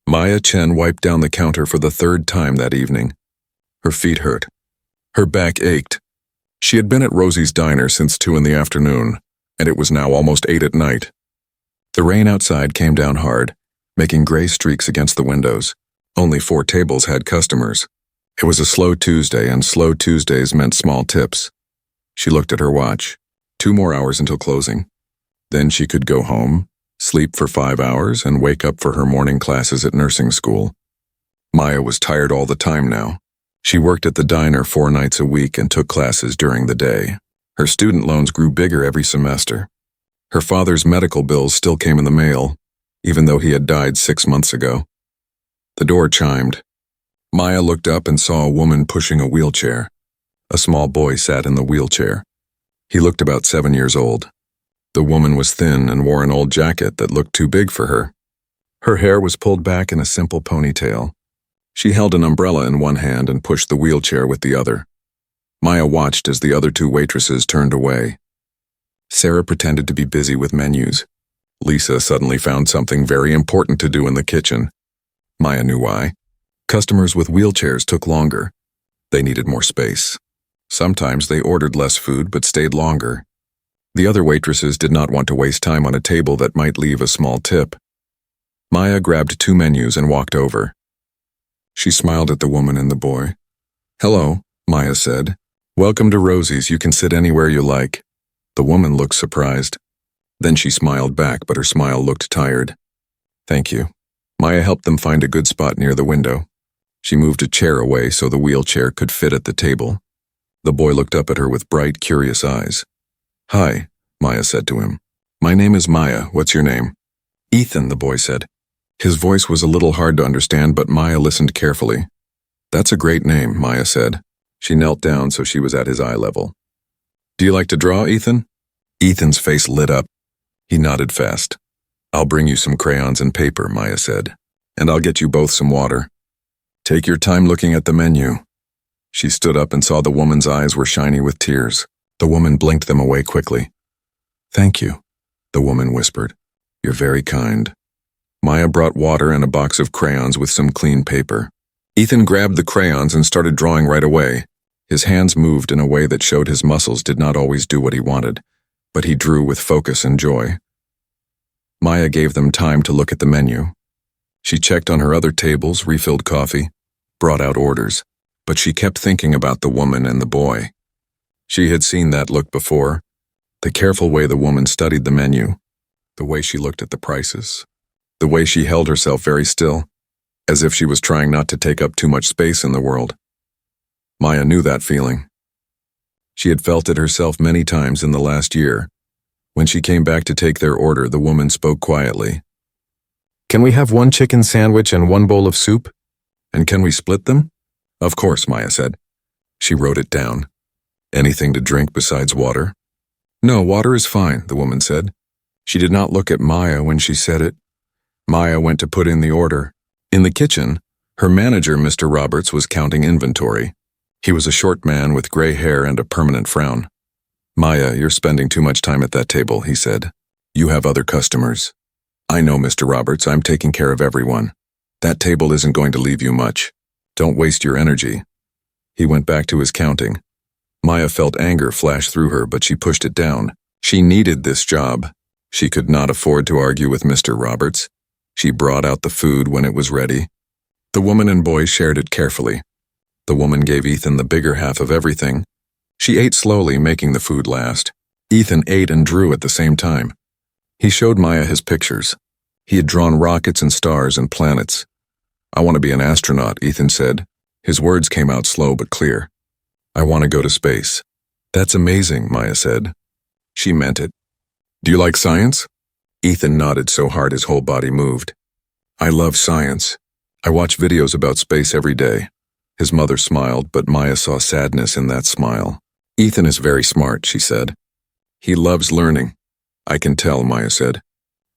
Maya Chen wiped down the counter for the third time that evening. Her feet hurt. Her back ached. She had been at Rosie's diner since 2 in the afternoon, and it was now almost 8 at night. The rain outside came down hard, making gray streaks against the windows. Only 4 tables had customers. It was a slow Tuesday, and slow Tuesdays meant small tips. She looked at her watch. 2 more hours until closing. Then she could go home, sleep for 5 hours, and wake up for her morning classes at nursing school. Maya was tired all the time now. She worked at the diner 4 nights a week and took classes during the day. Her student loans grew bigger every semester. Her father's medical bills still came in the mail, even though he had died 6 months ago. The door chimed. Maya looked up and saw a woman pushing a wheelchair. A small boy sat in the wheelchair. He looked about 7 years old. The woman was thin and wore an old jacket that looked too big for her. Her hair was pulled back in a simple ponytail. She held an umbrella in one hand and pushed the wheelchair with the other. Maya watched as the other 2 waitresses turned away. Sarah pretended to be busy with menus. Lisa suddenly found something very important to do in the kitchen. Maya knew why. Customers with wheelchairs took longer. They needed more space. Sometimes they ordered less food but stayed longer. The other waitresses did not want to waste time on a table that might leave a small tip. Maya grabbed 2 menus and walked over. She smiled at the woman and the boy. "Hello," Maya said. "Welcome to Rosie's. You can sit anywhere you like." The woman looked surprised. Then she smiled back, but her smile looked tired. "Thank you." Maya helped them find a good spot near the window. She moved a chair away so the wheelchair could fit at the table. The boy looked up at her with bright, curious eyes. "Hi," Maya said to him. "My name is Maya. What's your name?" "Ethan," the boy said. His voice was a little hard to understand, but Maya listened carefully. "That's a great name," Maya said. She knelt down so she was at his eye level. "Do you like to draw, Ethan?" Ethan's face lit up. He nodded fast. "I'll bring you some crayons and paper," Maya said. "And I'll get you both some water. Take your time looking at the menu." She stood up and saw the woman's eyes were shiny with tears. The woman blinked them away quickly. "Thank you," the woman whispered. "You're very kind." Maya brought water and a box of crayons with some clean paper. Ethan grabbed the crayons and started drawing right away. His hands moved in a way that showed his muscles did not always do what he wanted, but he drew with focus and joy. Maya gave them time to look at the menu. She checked on her other tables, refilled coffee, brought out orders, but she kept thinking about the woman and the boy. She had seen that look before, the careful way the woman studied the menu, the way she looked at the prices, the way she held herself very still, as if she was trying not to take up too much space in the world. Maya knew that feeling. She had felt it herself many times in the last year. When she came back to take their order, the woman spoke quietly. "Can we have 1 chicken sandwich and 1 bowl of soup? And can we split them?" "Of course," Maya said. She wrote it down. "Anything to drink besides water?" "No, water is fine," the woman said. She did not look at Maya when she said it. Maya went to put in the order. In the kitchen, her manager, Mr. Roberts, was counting inventory. He was a short man with gray hair and a permanent frown. "Maya, you're spending too much time at that table," he said. "You have other customers." "I know, Mr. Roberts, I'm taking care of everyone. That table isn't going to leave you much. Don't waste your energy." He went back to his counting. Maya felt anger flash through her, but she pushed it down. She needed this job. She could not afford to argue with Mr. Roberts. She brought out the food when it was ready. The woman and boy shared it carefully. The woman gave Ethan the bigger half of everything. She ate slowly, making the food last. Ethan ate and drew at the same time. He showed Maya his pictures. He had drawn rockets and stars and planets. "I want to be an astronaut," Ethan said. His words came out slow but clear. "I want to go to space." "That's amazing," Maya said. She meant it. "Do you like science?" Ethan nodded so hard his whole body moved. "I love science. I watch videos about space every day." His mother smiled, but Maya saw sadness in that smile. "Ethan is very smart," she said. "He loves learning." "I can tell," Maya said.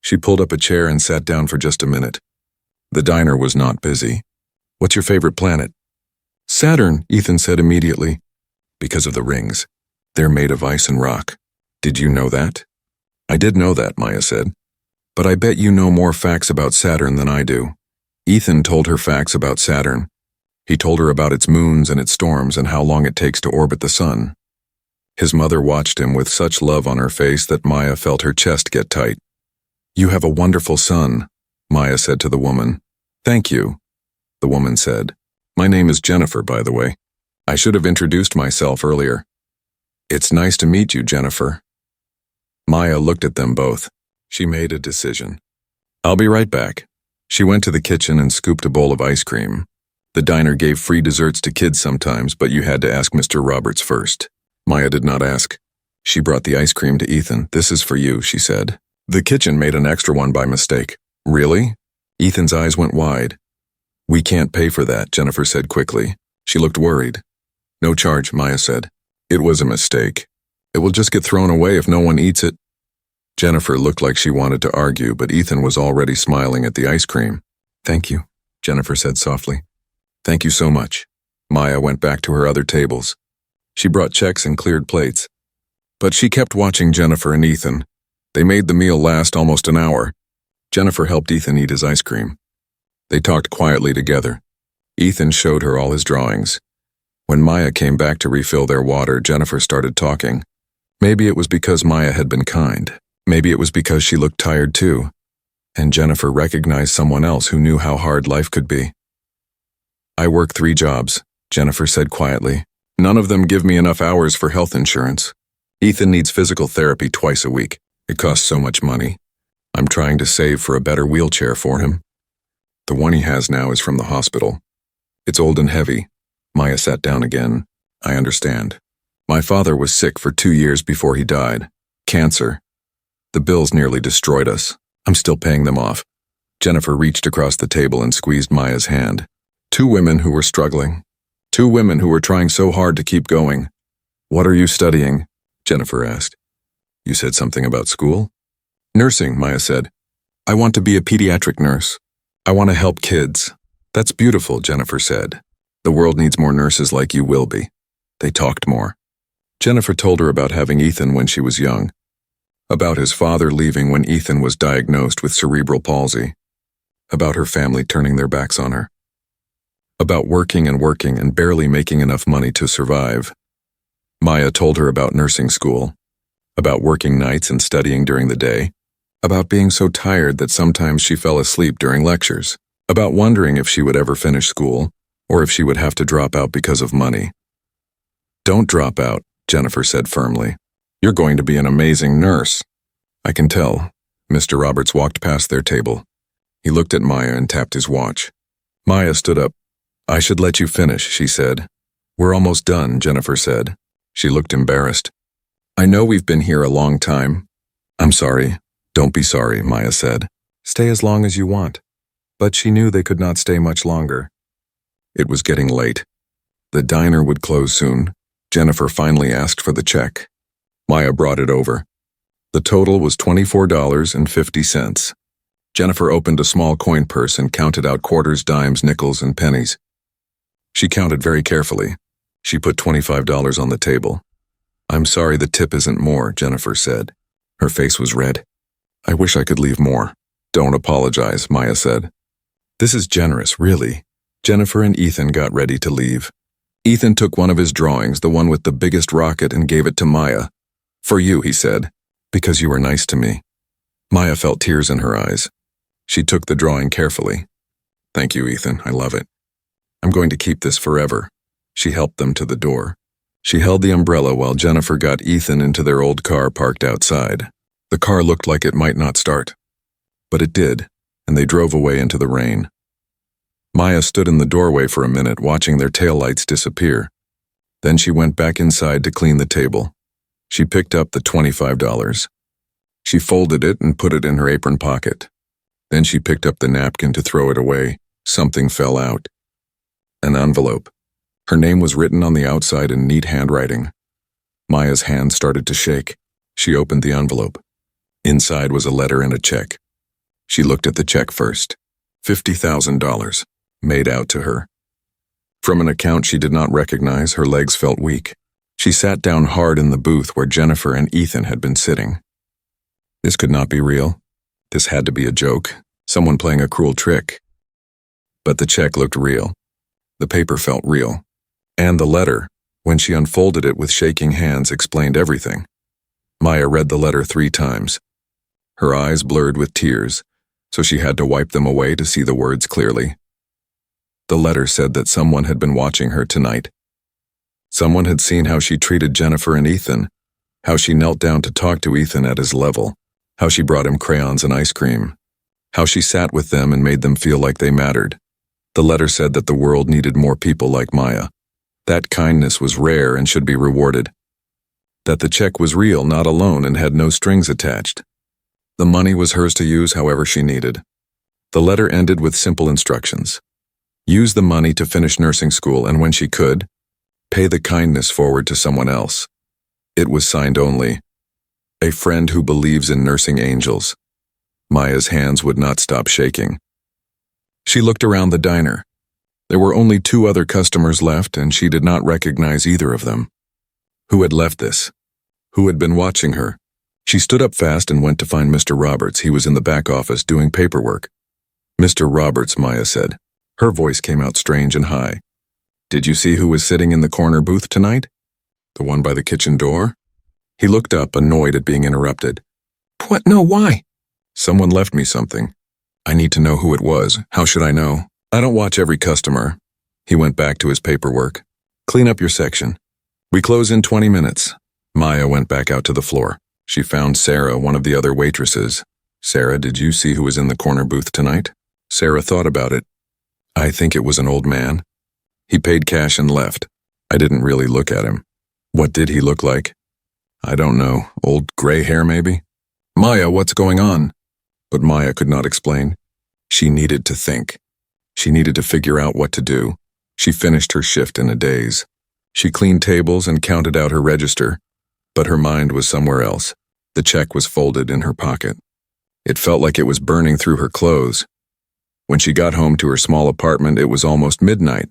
She pulled up a chair and sat down for just a minute. The diner was not busy. "What's your favorite planet?" "Saturn," Ethan said immediately. "Because of the rings. They're made of ice and rock. Did you know that?" "I did know that," Maya said. "But I bet you know more facts about Saturn than I do." Ethan told her facts about Saturn. He told her about its moons and its storms and how long it takes to orbit the sun. His mother watched him with such love on her face that Maya felt her chest get tight. "You have a wonderful son," Maya said to the woman. "Thank you," the woman said. "My name is Jennifer, by the way. I should have introduced myself earlier." "It's nice to meet you, Jennifer." Maya looked at them both. She made a decision. "I'll be right back." She went to the kitchen and scooped a bowl of ice cream. The diner gave free desserts to kids sometimes, but you had to ask Mr. Roberts first. Maya did not ask. She brought the ice cream to Ethan. "This is for you," she said. The kitchen made an extra one by mistake. "Really?" Ethan's eyes went wide. "We can't pay for that," Jennifer said quickly. She looked worried. "No charge," Maya said. "It was a mistake. It will just get thrown away if no one eats it." Jennifer looked like she wanted to argue, but Ethan was already smiling at the ice cream. "Thank you," Jennifer said softly. "Thank you so much." Maya went back to her other tables. She brought checks and cleared plates. But she kept watching Jennifer and Ethan. They made the meal last almost an hour. Jennifer helped Ethan eat his ice cream. They talked quietly together. Ethan showed her all his drawings. When Maya came back to refill their water, Jennifer started talking. Maybe it was because Maya had been kind. Maybe it was because she looked tired too. And Jennifer recognized someone else who knew how hard life could be. "I work 3 jobs," Jennifer said quietly. "None of them give me enough hours for health insurance. Ethan needs physical therapy twice a week. It costs so much money. I'm trying to save for a better wheelchair for him. The one he has now is from the hospital. It's old and heavy." Maya sat down again. "I understand. My father was sick for 2 years before he died. Cancer. The bills nearly destroyed us. I'm still paying them off." Jennifer reached across the table and squeezed Maya's hand. 2 women who were struggling. 2 women who were trying so hard to keep going. "What are you studying?" Jennifer asked. "You said something about school?" "Nursing," Maya said. "I want to be a pediatric nurse. I want to help kids." "That's beautiful," Jennifer said. "The world needs more nurses like you will be." They talked more. Jennifer told her about having Ethan when she was young. About his father leaving when Ethan was diagnosed with cerebral palsy. About her family turning their backs on her. About working and barely making enough money to survive. Maya told her about nursing school. About working nights and studying during the day. About being so tired that sometimes she fell asleep during lectures. About wondering if she would ever finish school, or if she would have to drop out because of money. "Don't drop out," Jennifer said firmly. "You're going to be an amazing nurse." "I can tell." Mr. Roberts walked past their table. He looked at Maya and tapped his watch. Maya stood up. "I should let you finish," she said. "We're almost done," Jennifer said. She looked embarrassed. "I know we've been here a long time." "I'm sorry." "Don't be sorry," Maya said. "Stay as long as you want." But she knew they could not stay much longer. It was getting late. The diner would close soon. Jennifer finally asked for the check. Maya brought it over. The total was $24.50. Jennifer opened a small coin purse and counted out quarters, dimes, nickels, and pennies. She counted very carefully. She put $25 on the table. "I'm sorry the tip isn't more," Jennifer said. Her face was red. "I wish I could leave more." "Don't apologize," Maya said. "This is generous, really." Jennifer and Ethan got ready to leave. Ethan took one of his drawings, the one with the biggest rocket, and gave it to Maya. "For you," he said, "because you were nice to me." Maya felt tears in her eyes. She took the drawing carefully. "Thank you, Ethan. I love it. I'm going to keep this forever." She helped them to the door. She held the umbrella while Jennifer got Ethan into their old car parked outside. The car looked like it might not start. But it did, and they drove away into the rain. Maya stood in the doorway for a minute, watching their taillights disappear. Then she went back inside to clean the table. She picked up the $25. She folded it and put it in her apron pocket. Then she picked up the napkin to throw it away. Something fell out. An envelope. Her name was written on the outside in neat handwriting. Maya's hand started to shake. She opened the envelope. Inside was a letter and a check. She looked at the check first. $50,000, made out to her. From an account she did not recognize, her legs felt weak. She sat down hard in the booth where Jennifer and Ethan had been sitting. This could not be real. This had to be a joke, someone playing a cruel trick. But the check looked real. The paper felt real. And the letter, when she unfolded it with shaking hands, explained everything. Maya read the letter 3 times. Her eyes blurred with tears, so she had to wipe them away to see the words clearly. The letter said that someone had been watching her tonight. Someone had seen how she treated Jennifer and Ethan, how she knelt down to talk to Ethan at his level, how she brought him crayons and ice cream, how she sat with them and made them feel like they mattered. The letter said that the world needed more people like Maya. That kindness was rare and should be rewarded. That the check was real, not a loan, and had no strings attached. The money was hers to use however she needed. The letter ended with simple instructions. Use the money to finish nursing school, and when she could, pay the kindness forward to someone else. It was signed only, "A friend who believes in nursing angels." Maya's hands would not stop shaking. She looked around the diner. There were only 2 other customers left, and she did not recognize either of them. Who had left this? Who had been watching her? She stood up fast and went to find Mr. Roberts. He was in the back office doing paperwork. "Mr. Roberts," Maya said. Her voice came out strange and high. "Did you see who was sitting in the corner booth tonight? The one by the kitchen door?" He looked up, annoyed at being interrupted. "What? No, why?" "Someone left me something. I need to know who it was. How should I know? I don't watch every customer." He went back to his paperwork. "Clean up your section. We close in 20 minutes. Maya went back out to the floor. She found Sarah, one of the other waitresses. "Sarah, did you see who was in the corner booth tonight?" Sarah thought about it. "I think it was an old man. He paid cash and left. I didn't really look at him." "What did he look like?" "I don't know. Old gray hair, maybe?" "Maya, what's going on?" But Maya could not explain. She needed to think. She needed to figure out what to do. She finished her shift in a daze. She cleaned tables and counted out her register, but her mind was somewhere else. The check was folded in her pocket. It felt like it was burning through her clothes. When she got home to her small apartment, it was almost midnight.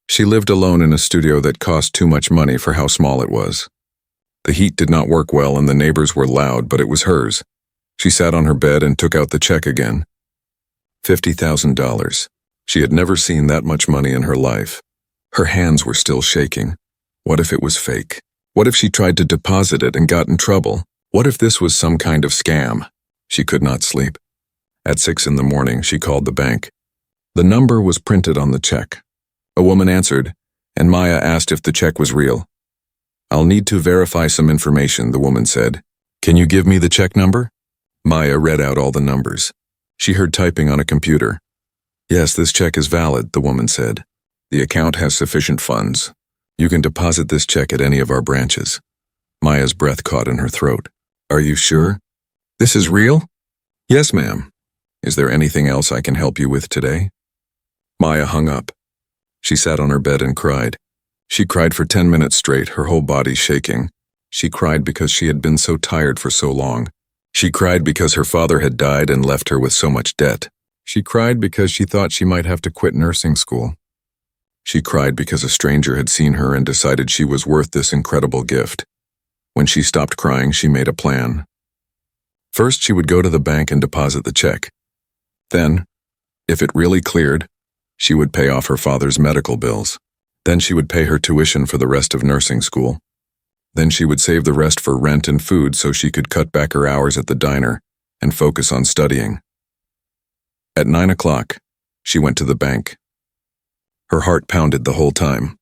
She lived alone in a studio that cost too much money for how small it was. The heat did not work well and the neighbors were loud, but it was hers. She sat on her bed and took out the check again. $50,000. She had never seen that much money in her life. Her hands were still shaking. What if it was fake? What if she tried to deposit it and got in trouble? What if this was some kind of scam? She could not sleep. At 6 in the morning, she called the bank. The number was printed on the check. A woman answered, and Maya asked if the check was real. "I'll need to verify some information," the woman said. "Can you give me the check number?" Maya read out all the numbers. She heard typing on a computer. "Yes, this check is valid," the woman said. "The account has sufficient funds. You can deposit this check at any of our branches." Maya's breath caught in her throat. "Are you sure? This is real?" "Yes, ma'am. Is there anything else I can help you with today?" Maya hung up. She sat on her bed and cried. She cried for 10 minutes straight, her whole body shaking. She cried because she had been so tired for so long. She cried because her father had died and left her with so much debt. She cried because she thought she might have to quit nursing school. She cried because a stranger had seen her and decided she was worth this incredible gift. When she stopped crying, she made a plan. First, she would go to the bank and deposit the check. Then, if it really cleared, she would pay off her father's medical bills. Then she would pay her tuition for the rest of nursing school. Then she would save the rest for rent and food so she could cut back her hours at the diner and focus on studying. At 9 o'clock, she went to the bank. Her heart pounded the whole time.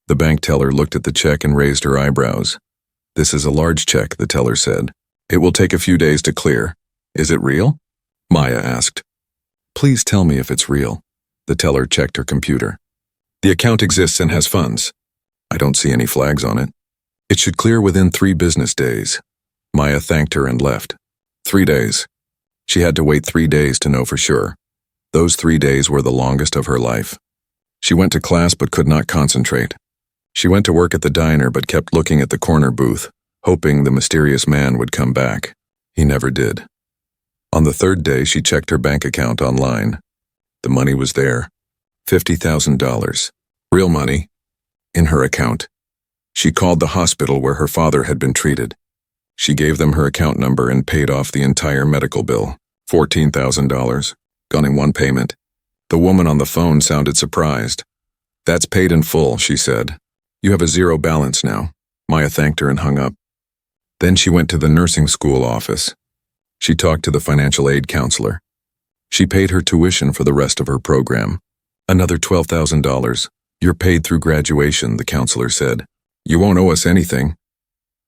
The bank teller looked at the check and raised her eyebrows. "This is a large check," the teller said. "It will take a few days to clear. Is it real?" Maya asked. "Please tell me if it's real." The teller checked her computer. "The account exists and has funds. I don't see any flags on it. It should clear within 3 business days." Maya thanked her and left. 3 days. She had to wait 3 days to know for sure. Those 3 days were the longest of her life. She went to class but could not concentrate. She went to work at the diner but kept looking at the corner booth, hoping the mysterious man would come back. He never did. On the 3rd day, she checked her bank account online. The money was there. $50,000. Real money. In her account. She called the hospital where her father had been treated. She gave them her account number and paid off the entire medical bill. $14,000. Gone in one payment. The woman on the phone sounded surprised. "That's paid in full," she said. "You have a zero balance now." Maya thanked her and hung up. Then she went to the nursing school office. She talked to the financial aid counselor. She paid her tuition for the rest of her program. "Another $12,000. You're paid through graduation," the counselor said. "You won't owe us anything."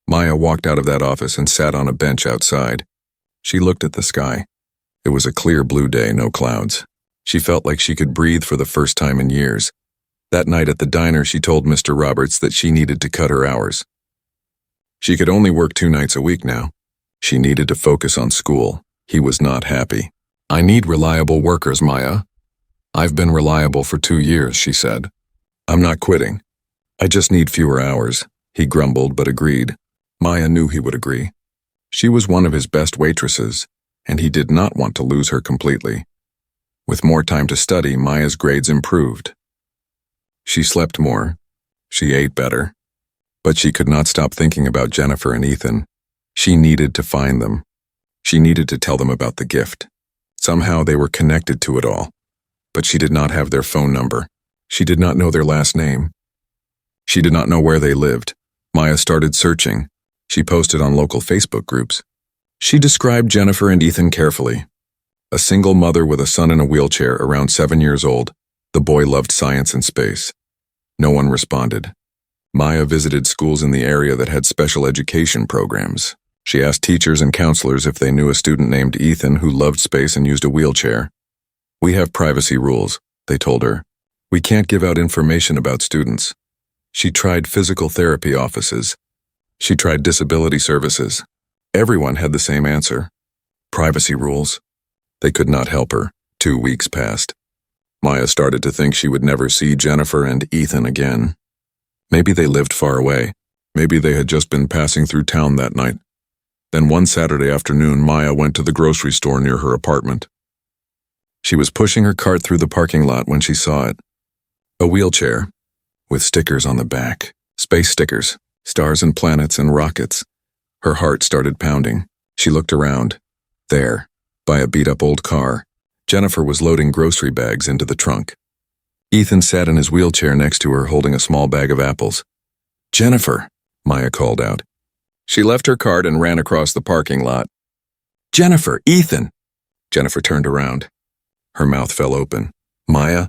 Maya walked out of that office and sat on a bench outside. She looked at the sky. It was a clear blue day, no clouds. She felt like she could breathe for the first time in years. That night at the diner, she told Mr. Roberts that she needed to cut her hours. She could only work 2 nights a week now. She needed to focus on school. He was not happy. "I need reliable workers, Maya. I've been reliable for 2 years," she said. "I'm not quitting. I just need fewer hours." He grumbled but agreed. Maya knew he would agree. She was one of his best waitresses, and he did not want to lose her completely. With more time to study, Maya's grades improved. She slept more. She ate better. But she could not stop thinking about Jennifer and Ethan. She needed to find them. She needed to tell them about the gift. Somehow they were connected to it all. But she did not have their phone number. She did not know their last name. She did not know where they lived. Maya started searching. She posted on local Facebook groups. She described Jennifer and Ethan carefully. A single mother with a son in a wheelchair, around 7 years old. The boy loved science and space. No one responded. Maya visited schools in the area that had special education programs. She asked teachers and counselors if they knew a student named Ethan who loved space and used a wheelchair. "We have privacy rules," they told her. "We can't give out information about students." She tried physical therapy offices. She tried disability services. Everyone had the same answer. Privacy rules. They could not help her. 2 weeks passed. Maya started to think she would never see Jennifer and Ethan again. Maybe they lived far away. Maybe they had just been passing through town that night. Then one Saturday afternoon, Maya went to the grocery store near her apartment. She was pushing her cart through the parking lot when she saw it. A wheelchair, with stickers on the back. Space stickers, stars and planets and rockets. Her heart started pounding. She looked around. There, by a beat-up old car, Jennifer was loading grocery bags into the trunk. Ethan sat in his wheelchair next to her, holding a small bag of apples. "Jennifer," Maya called out. She left her cart and ran across the parking lot. "Jennifer, Ethan!" Jennifer turned around. Her mouth fell open. "Maya?"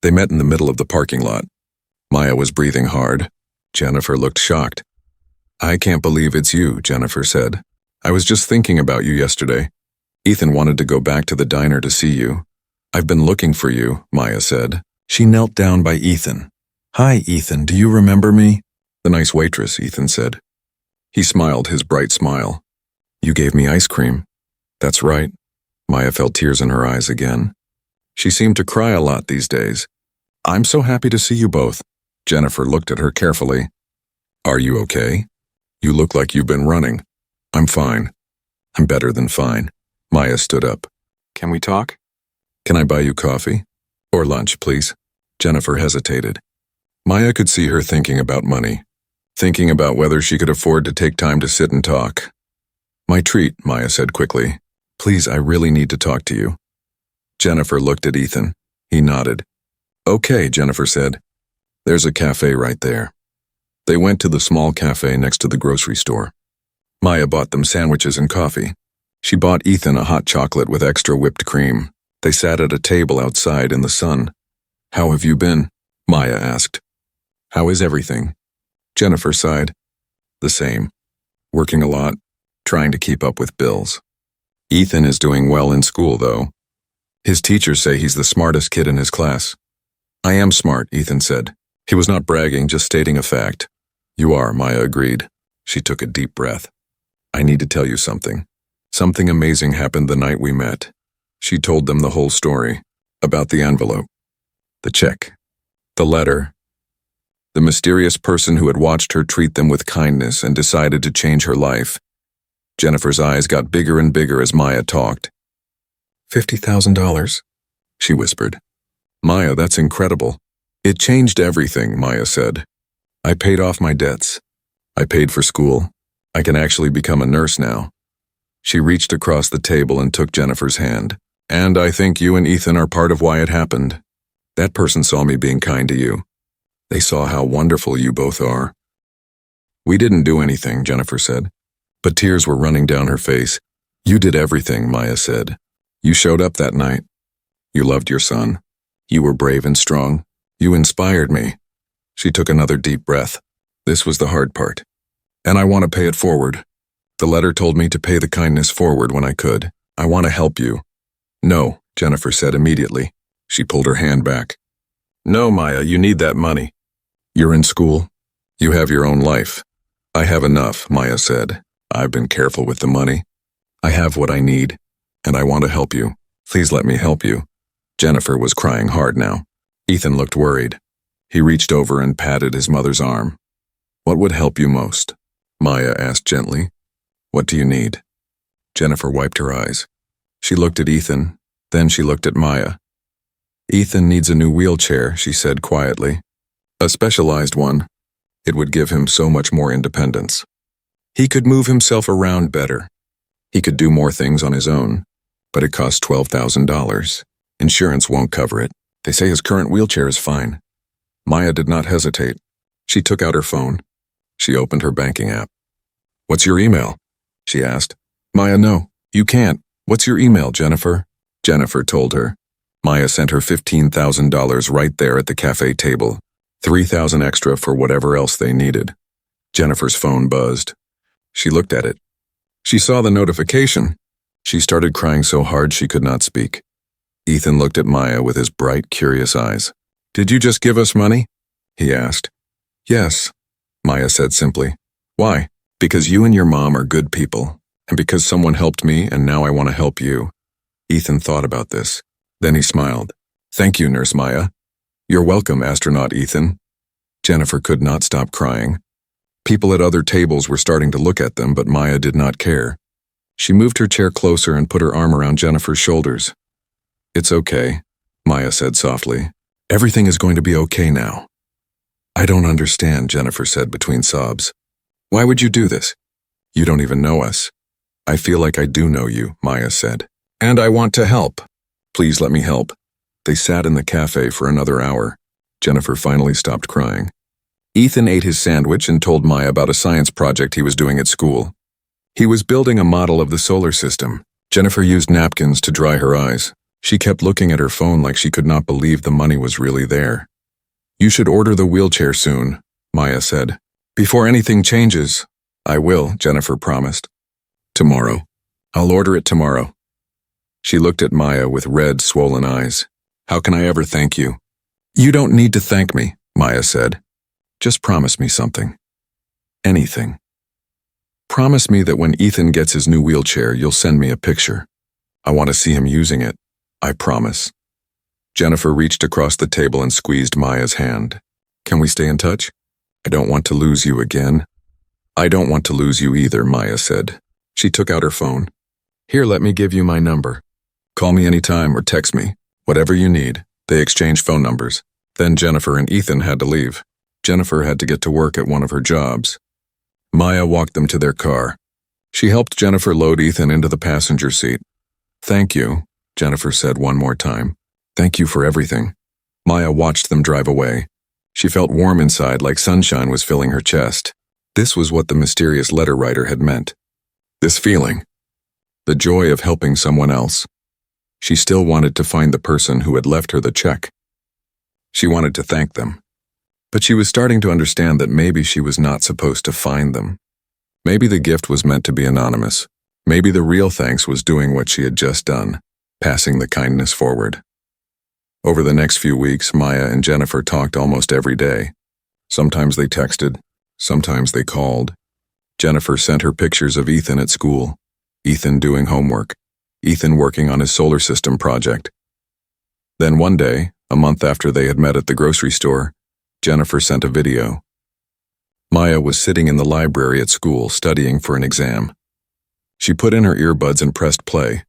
They met in the middle of the parking lot. Maya was breathing hard. Jennifer looked shocked. "I can't believe it's you," Jennifer said. "I was just thinking about you yesterday. Ethan wanted to go back to the diner to see you." "I've been looking for you," Maya said. She knelt down by Ethan. "Hi, Ethan, do you remember me?" "The nice waitress," Ethan said. He smiled his bright smile. "You gave me ice cream." "That's right." Maya felt tears in her eyes again. She seemed to cry a lot these days. "I'm so happy to see you both." Jennifer looked at her carefully. "Are you okay? You look like you've been running." "I'm fine. I'm better than fine." Maya stood up. "Can we talk?" "Can I buy you coffee? Or lunch, please?" Jennifer hesitated. Maya could see her thinking about money, thinking about whether she could afford to take time to sit and talk. "My treat," Maya said quickly. "Please, I really need to talk to you." Jennifer looked at Ethan. He nodded. "Okay," Jennifer said. "There's a cafe right there." They went to the small cafe next to the grocery store. Maya bought them sandwiches and coffee. She bought Ethan a hot chocolate with extra whipped cream. They sat at a table outside in the sun. "How have you been?" Maya asked. "How is everything?" Jennifer sighed. "The same. Working a lot, trying to keep up with bills." "Ethan is doing well in school, though. His teachers say he's the smartest kid in his class." "I am smart," Ethan said. He was not bragging, just stating a fact. "You are," Maya agreed. She took a deep breath. "I need to tell you something. Something amazing happened the night we met." She told them the whole story. About the envelope, the check, the letter, the mysterious person who had watched her treat them with kindness and decided to change her life. Jennifer's eyes got bigger and bigger as Maya talked. $50,000, she whispered. "Maya, that's incredible." "It changed everything," Maya said. "I paid off my debts. I paid for school. I can actually become a nurse now." She reached across the table and took Jennifer's hand. And I think you and Ethan are part of why it happened. That person saw me being kind to you. They saw how wonderful you both are. We didn't do anything, Jennifer said. But tears were running down her face. You did everything, Maya said. You showed up that night. You loved your son. You were brave and strong. You inspired me. She took another deep breath. This was the hard part. And I want to pay it forward. The letter told me to pay the kindness forward when I could. I want to help you. No, Jennifer said immediately. She pulled her hand back. No, Maya, you need that money. You're in school. You have your own life. I have enough, Maya said. I've been careful with the money. I have what I need, and I want to help you. Please let me help you. Jennifer was crying hard now. Ethan looked worried. He reached over and patted his mother's arm. What would help you most? Maya asked gently. What do you need? Jennifer wiped her eyes. She looked at Ethan, then she looked at Maya. Ethan needs a new wheelchair, she said quietly. A specialized one. It would give him so much more independence. He could move himself around better. He could do more things on his own, but it costs $12,000. Insurance won't cover it. They say his current wheelchair is fine. Maya did not hesitate. She took out her phone. She opened her banking app. What's your email? She asked. Maya, no, you can't. What's your email, Jennifer? Jennifer told her. Maya sent her $15,000 right there at the cafe table. $3,000 extra for whatever else they needed. Jennifer's phone buzzed. She looked at it. She saw the notification. She started crying so hard she could not speak. Ethan looked at Maya with his bright, curious eyes. Did you just give us money? He asked. Yes, Maya said simply. Why? Because you and your mom are good people, and because someone helped me and now I want to help you. Ethan thought about this. Then he smiled. Thank you, Nurse Maya. You're welcome, astronaut Ethan. Jennifer could not stop crying. People at other tables were starting to look at them, but Maya did not care. She moved her chair closer and put her arm around Jennifer's shoulders. It's okay, Maya said softly. Everything is going to be okay now. I don't understand, Jennifer said between sobs. Why would you do this? You don't even know us. I feel like I do know you, Maya said. And I want to help. Please let me help. They sat in the cafe for another hour. Jennifer finally stopped crying. Ethan ate his sandwich and told Maya about a science project he was doing at school. He was building a model of the solar system. Jennifer used napkins to dry her eyes. She kept looking at her phone like she could not believe the money was really there. You should order the wheelchair soon, Maya said. Before anything changes. I will, Jennifer promised. Tomorrow. I'll order it tomorrow. She looked at Maya with red, swollen eyes. How can I ever thank you? You don't need to thank me, Maya said. Just promise me something. Anything. Promise me that when Ethan gets his new wheelchair, you'll send me a picture. I want to see him using it. I promise. Jennifer reached across the table and squeezed Maya's hand. Can we stay in touch? I don't want to lose you again. I don't want to lose you either, Maya said. She took out her phone. Here, let me give you my number. Call me anytime or text me. Whatever you need. They exchanged phone numbers. Then Jennifer and Ethan had to leave. Jennifer had to get to work at one of her jobs. Maya walked them to their car. She helped Jennifer load Ethan into the passenger seat. Thank you, Jennifer said one more time. Thank you for everything. Maya watched them drive away. She felt warm inside, like sunshine was filling her chest. This was what the mysterious letter writer had meant. This feeling. The joy of helping someone else. She still wanted to find the person who had left her the check. She wanted to thank them. But she was starting to understand that maybe she was not supposed to find them. Maybe the gift was meant to be anonymous. Maybe the real thanks was doing what she had just done, passing the kindness forward. Over the next few weeks, Maya and Jennifer talked almost every day. Sometimes they texted, sometimes they called. Jennifer sent her pictures of Ethan at school, Ethan doing homework, Ethan working on his solar system project. Then one day, a month after they had met at the grocery store, Jennifer sent a video. Maya was sitting in the library at school studying for an exam. She put in her earbuds and pressed play.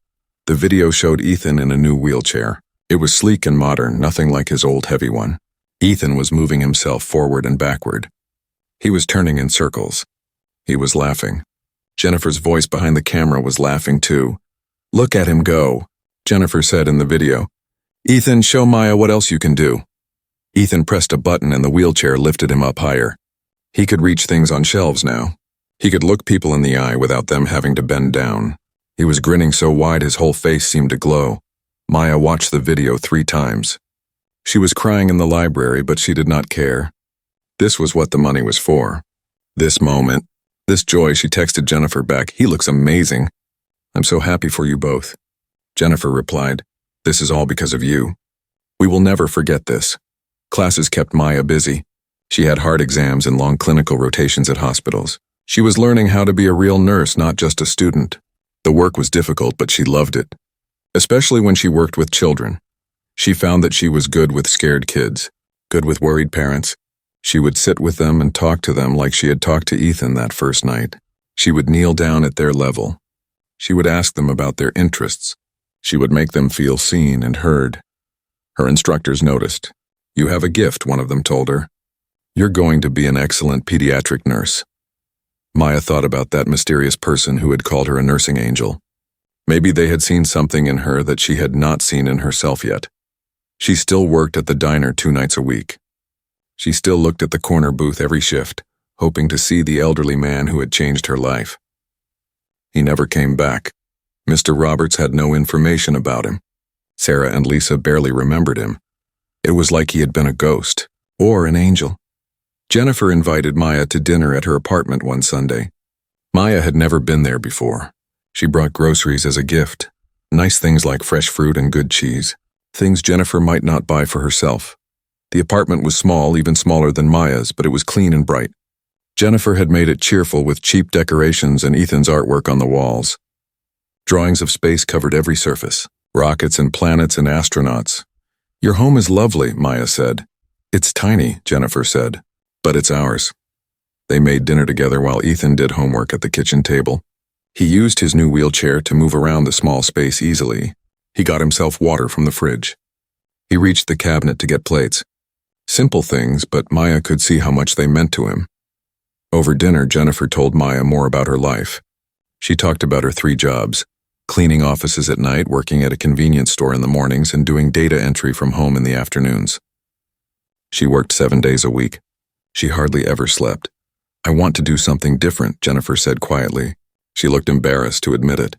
The video showed Ethan in a new wheelchair. It was sleek and modern, nothing like his old heavy one. Ethan was moving himself forward and backward. He was turning in circles. He was laughing. Jennifer's voice behind the camera was laughing too. Look at him go. Jennifer said in the video. "Ethan, show Maya what else you can do." Ethan pressed a button and the wheelchair lifted him up higher. He could reach things on shelves now. He could look people in the eye without them having to bend down. He was grinning so wide his whole face seemed to glow. Maya watched the video 3 times. She was crying in the library, but she did not care. This was what the money was for. This moment, this joy. She texted Jennifer back, "He looks amazing. I'm so happy for you both." Jennifer replied, "This is all because of you. We will never forget this." Classes kept Maya busy. She had hard exams and long clinical rotations at hospitals. She was learning how to be a real nurse, not just a student. The work was difficult, but she loved it. Especially when she worked with children. She found that she was good with scared kids, good with worried parents. She would sit with them and talk to them like she had talked to Ethan that first night. She would kneel down at their level. She would ask them about their interests. She would make them feel seen and heard. Her instructors noticed. "You have a gift," one of them told her. "You're going to be an excellent pediatric nurse." Maya thought about that mysterious person who had called her a nursing angel. Maybe they had seen something in her that she had not seen in herself yet. She still worked at the diner 2 nights a week. She still looked at the corner booth every shift, hoping to see the elderly man who had changed her life. He never came back. Mr. Roberts had no information about him. Sarah and Lisa barely remembered him. It was like he had been a ghost, or an angel. Jennifer invited Maya to dinner at her apartment one Sunday. Maya had never been there before. She brought groceries as a gift, nice things like fresh fruit and good cheese, things Jennifer might not buy for herself. The apartment was small, even smaller than Maya's, but it was clean and bright. Jennifer had made it cheerful with cheap decorations and Ethan's artwork on the walls. Drawings of space covered every surface, rockets and planets and astronauts. "Your home is lovely," Maya said. "It's tiny," Jennifer said, "but it's ours." They made dinner together while Ethan did homework at the kitchen table. He used his new wheelchair to move around the small space easily. He got himself water from the fridge. He reached the cabinet to get plates. Simple things, but Maya could see how much they meant to him. Over dinner, Jennifer told Maya more about her life. She talked about her 3 jobs, cleaning offices at night, working at a convenience store in the mornings, and doing data entry from home in the afternoons. She worked 7 days a week. She hardly ever slept. "I want to do something different," Jennifer said quietly. She looked embarrassed to admit it.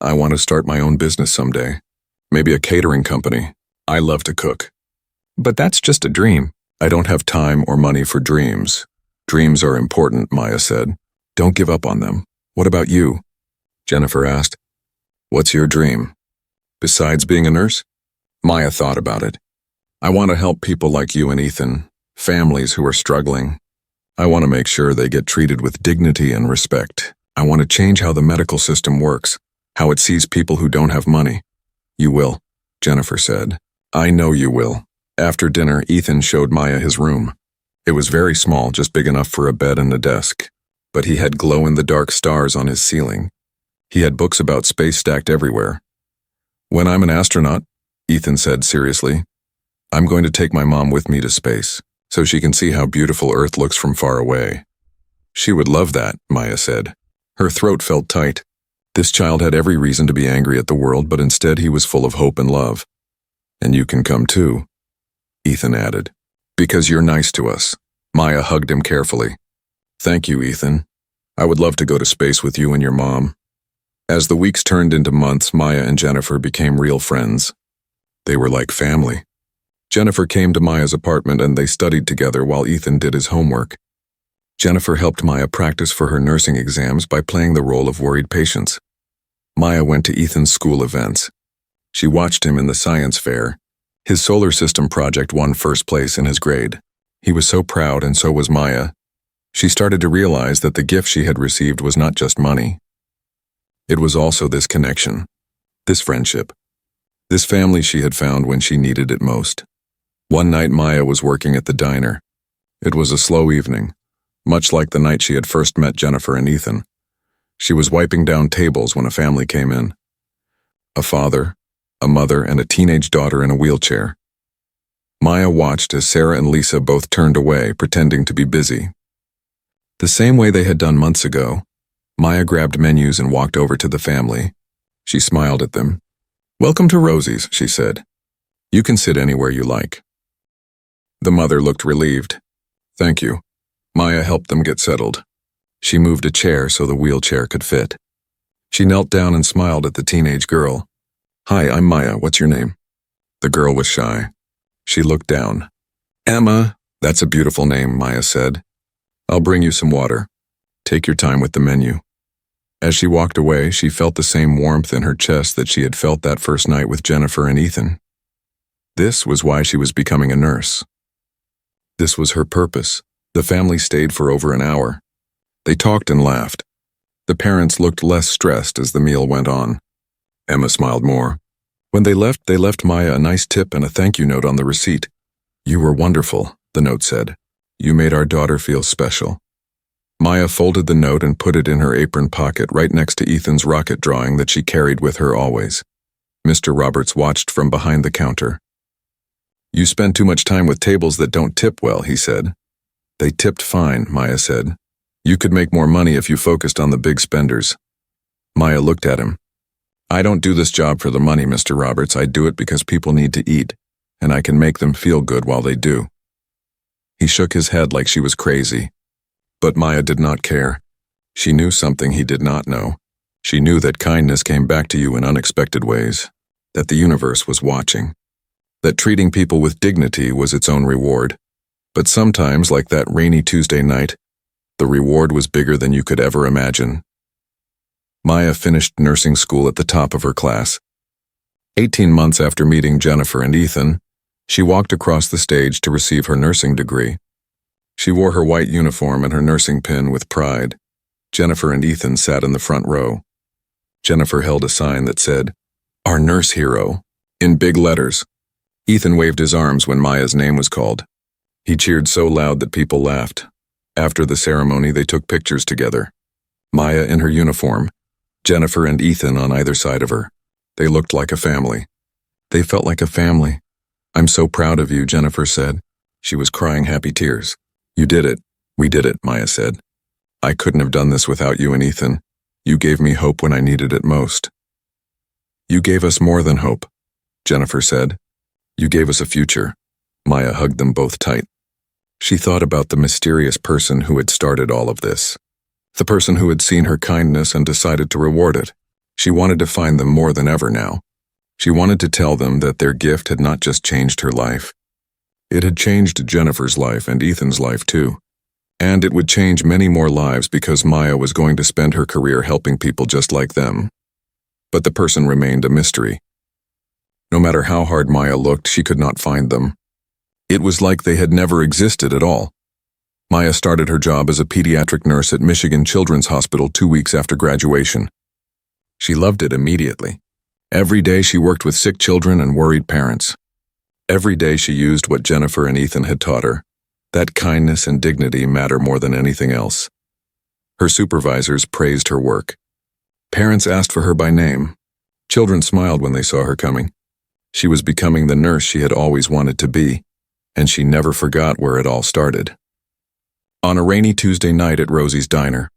"I want to start my own business someday. Maybe a catering company. I love to cook." "But that's just a dream." "I don't have time or money for dreams." "Dreams are important," Maya said. "Don't give up on them." "What about you?" Jennifer asked. "What's your dream? Besides being a nurse?" Maya thought about it. "I want to help people like you and Ethan, families who are struggling. I want to make sure they get treated with dignity and respect. I want to change how the medical system works, how it sees people who don't have money." "You will," Jennifer said. "I know you will." After dinner, Ethan showed Maya his room. It was very small, just big enough for a bed and a desk. But he had glow-in-the-dark stars on his ceiling. He had books about space stacked everywhere. "When I'm an astronaut," Ethan said seriously, "I'm going to take my mom with me to space, so she can see how beautiful Earth looks from far away." "She would love that," Maya said. Her throat felt tight. This child had every reason to be angry at the world, but instead he was full of hope and love. "And you can come too," Ethan added. "Because you're nice to us." Maya hugged him carefully. "Thank you, Ethan. I would love to go to space with you and your mom." As the weeks turned into months, Maya and Jennifer became real friends. They were like family. Jennifer came to Maya's apartment and they studied together while Ethan did his homework. Jennifer helped Maya practice for her nursing exams by playing the role of worried patients. Maya went to Ethan's school events. She watched him in the science fair. His solar system project won first place in his grade. He was so proud, and so was Maya. She started to realize that the gift she had received was not just money. It was also this connection, this friendship, this family she had found when she needed it most. One night Maya was working at the diner. It was a slow evening, much like the night she had first met Jennifer and Ethan. She was wiping down tables when a family came in. A father, a mother, and a teenage daughter in a wheelchair. Maya watched as Sarah and Lisa both turned away, pretending to be busy. The same way they had done months ago, Maya grabbed menus and walked over to the family. She smiled at them. "Welcome to Rosie's," she said. "You can sit anywhere you like." The mother looked relieved. "Thank you." Maya helped them get settled. She moved a chair so the wheelchair could fit. She knelt down and smiled at the teenage girl. "Hi, I'm Maya. What's your name?" The girl was shy. She looked down. "Emma, that's a beautiful name," Maya said. "I'll bring you some water. Take your time with the menu." As she walked away, she felt the same warmth in her chest that she had felt that first night with Jennifer and Ethan. This was why she was becoming a nurse. This was her purpose. The family stayed for over an hour. They talked and laughed. The parents looked less stressed as the meal went on. Emma smiled more. When they left Maya a nice tip and a thank you note on the receipt. "You were wonderful," the note said. "You made our daughter feel special." Maya folded the note and put it in her apron pocket right next to Ethan's rocket drawing that she carried with her always. Mr. Roberts watched from behind the counter. "You spend too much time with tables that don't tip well," he said. "They tipped fine," Maya said. "You could make more money if you focused on the big spenders." Maya looked at him. "I don't do this job for the money, Mr. Roberts. I do it because people need to eat, and I can make them feel good while they do." He shook his head like she was crazy. But Maya did not care. She knew something he did not know. She knew that kindness came back to you in unexpected ways, that the universe was watching, that treating people with dignity was its own reward. But sometimes, like that rainy Tuesday night, the reward was bigger than you could ever imagine. Maya finished nursing school at the top of her class. 18 months after meeting Jennifer and Ethan, she walked across the stage to receive her nursing degree. She wore her white uniform and her nursing pin with pride. Jennifer and Ethan sat in the front row. Jennifer held a sign that said, "Our Nurse Hero," in big letters. Ethan waved his arms when Maya's name was called. He cheered so loud that people laughed. After the ceremony, they took pictures together. Maya in her uniform, Jennifer and Ethan on either side of her. They looked like a family. They felt like a family. "I'm so proud of you," Jennifer said. She was crying happy tears. "You did it. We did it," Maya said. "I couldn't have done this without you and Ethan. You gave me hope when I needed it most." "You gave us more than hope," Jennifer said. "You gave us a future." Maya hugged them both tight. She thought about the mysterious person who had started all of this. The person who had seen her kindness and decided to reward it. She wanted to find them more than ever now. She wanted to tell them that their gift had not just changed her life. It had changed Jennifer's life and Ethan's life too. And it would change many more lives because Maya was going to spend her career helping people just like them. But the person remained a mystery. No matter how hard Maya looked, she could not find them. It was like they had never existed at all. Maya started her job as a pediatric nurse at Michigan Children's Hospital 2 weeks after graduation. She loved it immediately. Every day she worked with sick children and worried parents. Every day she used what Jennifer and Ethan had taught her, that kindness and dignity matter more than anything else. Her supervisors praised her work. Parents asked for her by name. Children smiled when they saw her coming. She was becoming the nurse she had always wanted to be, and she never forgot where it all started. On a rainy Tuesday night at Rosie's Diner,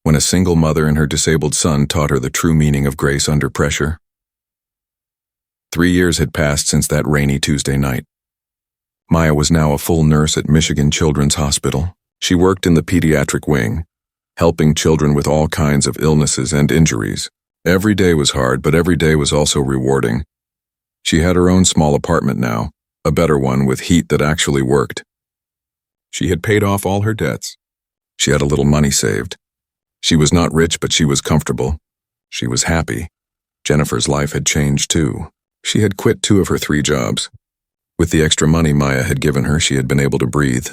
when a single mother and her disabled son taught her the true meaning of grace under pressure. 3 years had passed since that rainy Tuesday night. Maya was now a full nurse at Michigan Children's Hospital. She worked in the pediatric wing, helping children with all kinds of illnesses and injuries. Every day was hard, but every day was also rewarding. She had her own small apartment now, a better one with heat that actually worked. She had paid off all her debts. She had a little money saved. She was not rich, but she was comfortable. She was happy. Jennifer's life had changed too. She had quit 2 of her 3 jobs. With the extra money Maya had given her, she had been able to breathe.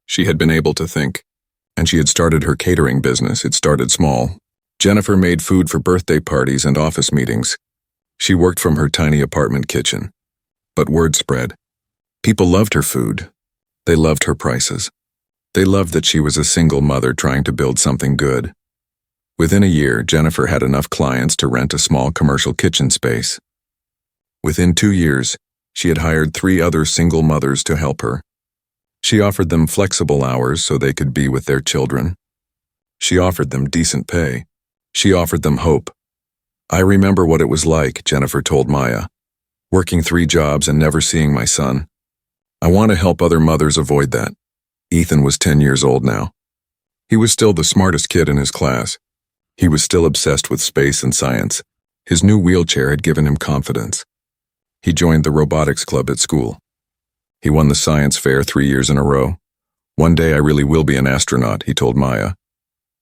She had been able to think. And she had started her catering business. It started small. Jennifer made food for birthday parties and office meetings. She worked from her tiny apartment kitchen. But word spread. People loved her food. They loved her prices. They loved that she was a single mother trying to build something good. Within a year, Jennifer had enough clients to rent a small commercial kitchen space. Within 2 years, she had hired 3 other single mothers to help her. She offered them flexible hours so they could be with their children. She offered them decent pay. She offered them hope. I remember what it was like, Jennifer told Maya. Working 3 jobs and never seeing my son. I want to help other mothers avoid that. Ethan was 10 years old now. He was still the smartest kid in his class. He was still obsessed with space and science. His new wheelchair had given him confidence. He joined the robotics club at school. He won the science fair 3 years in a row. One day I really will be an astronaut, he told Maya.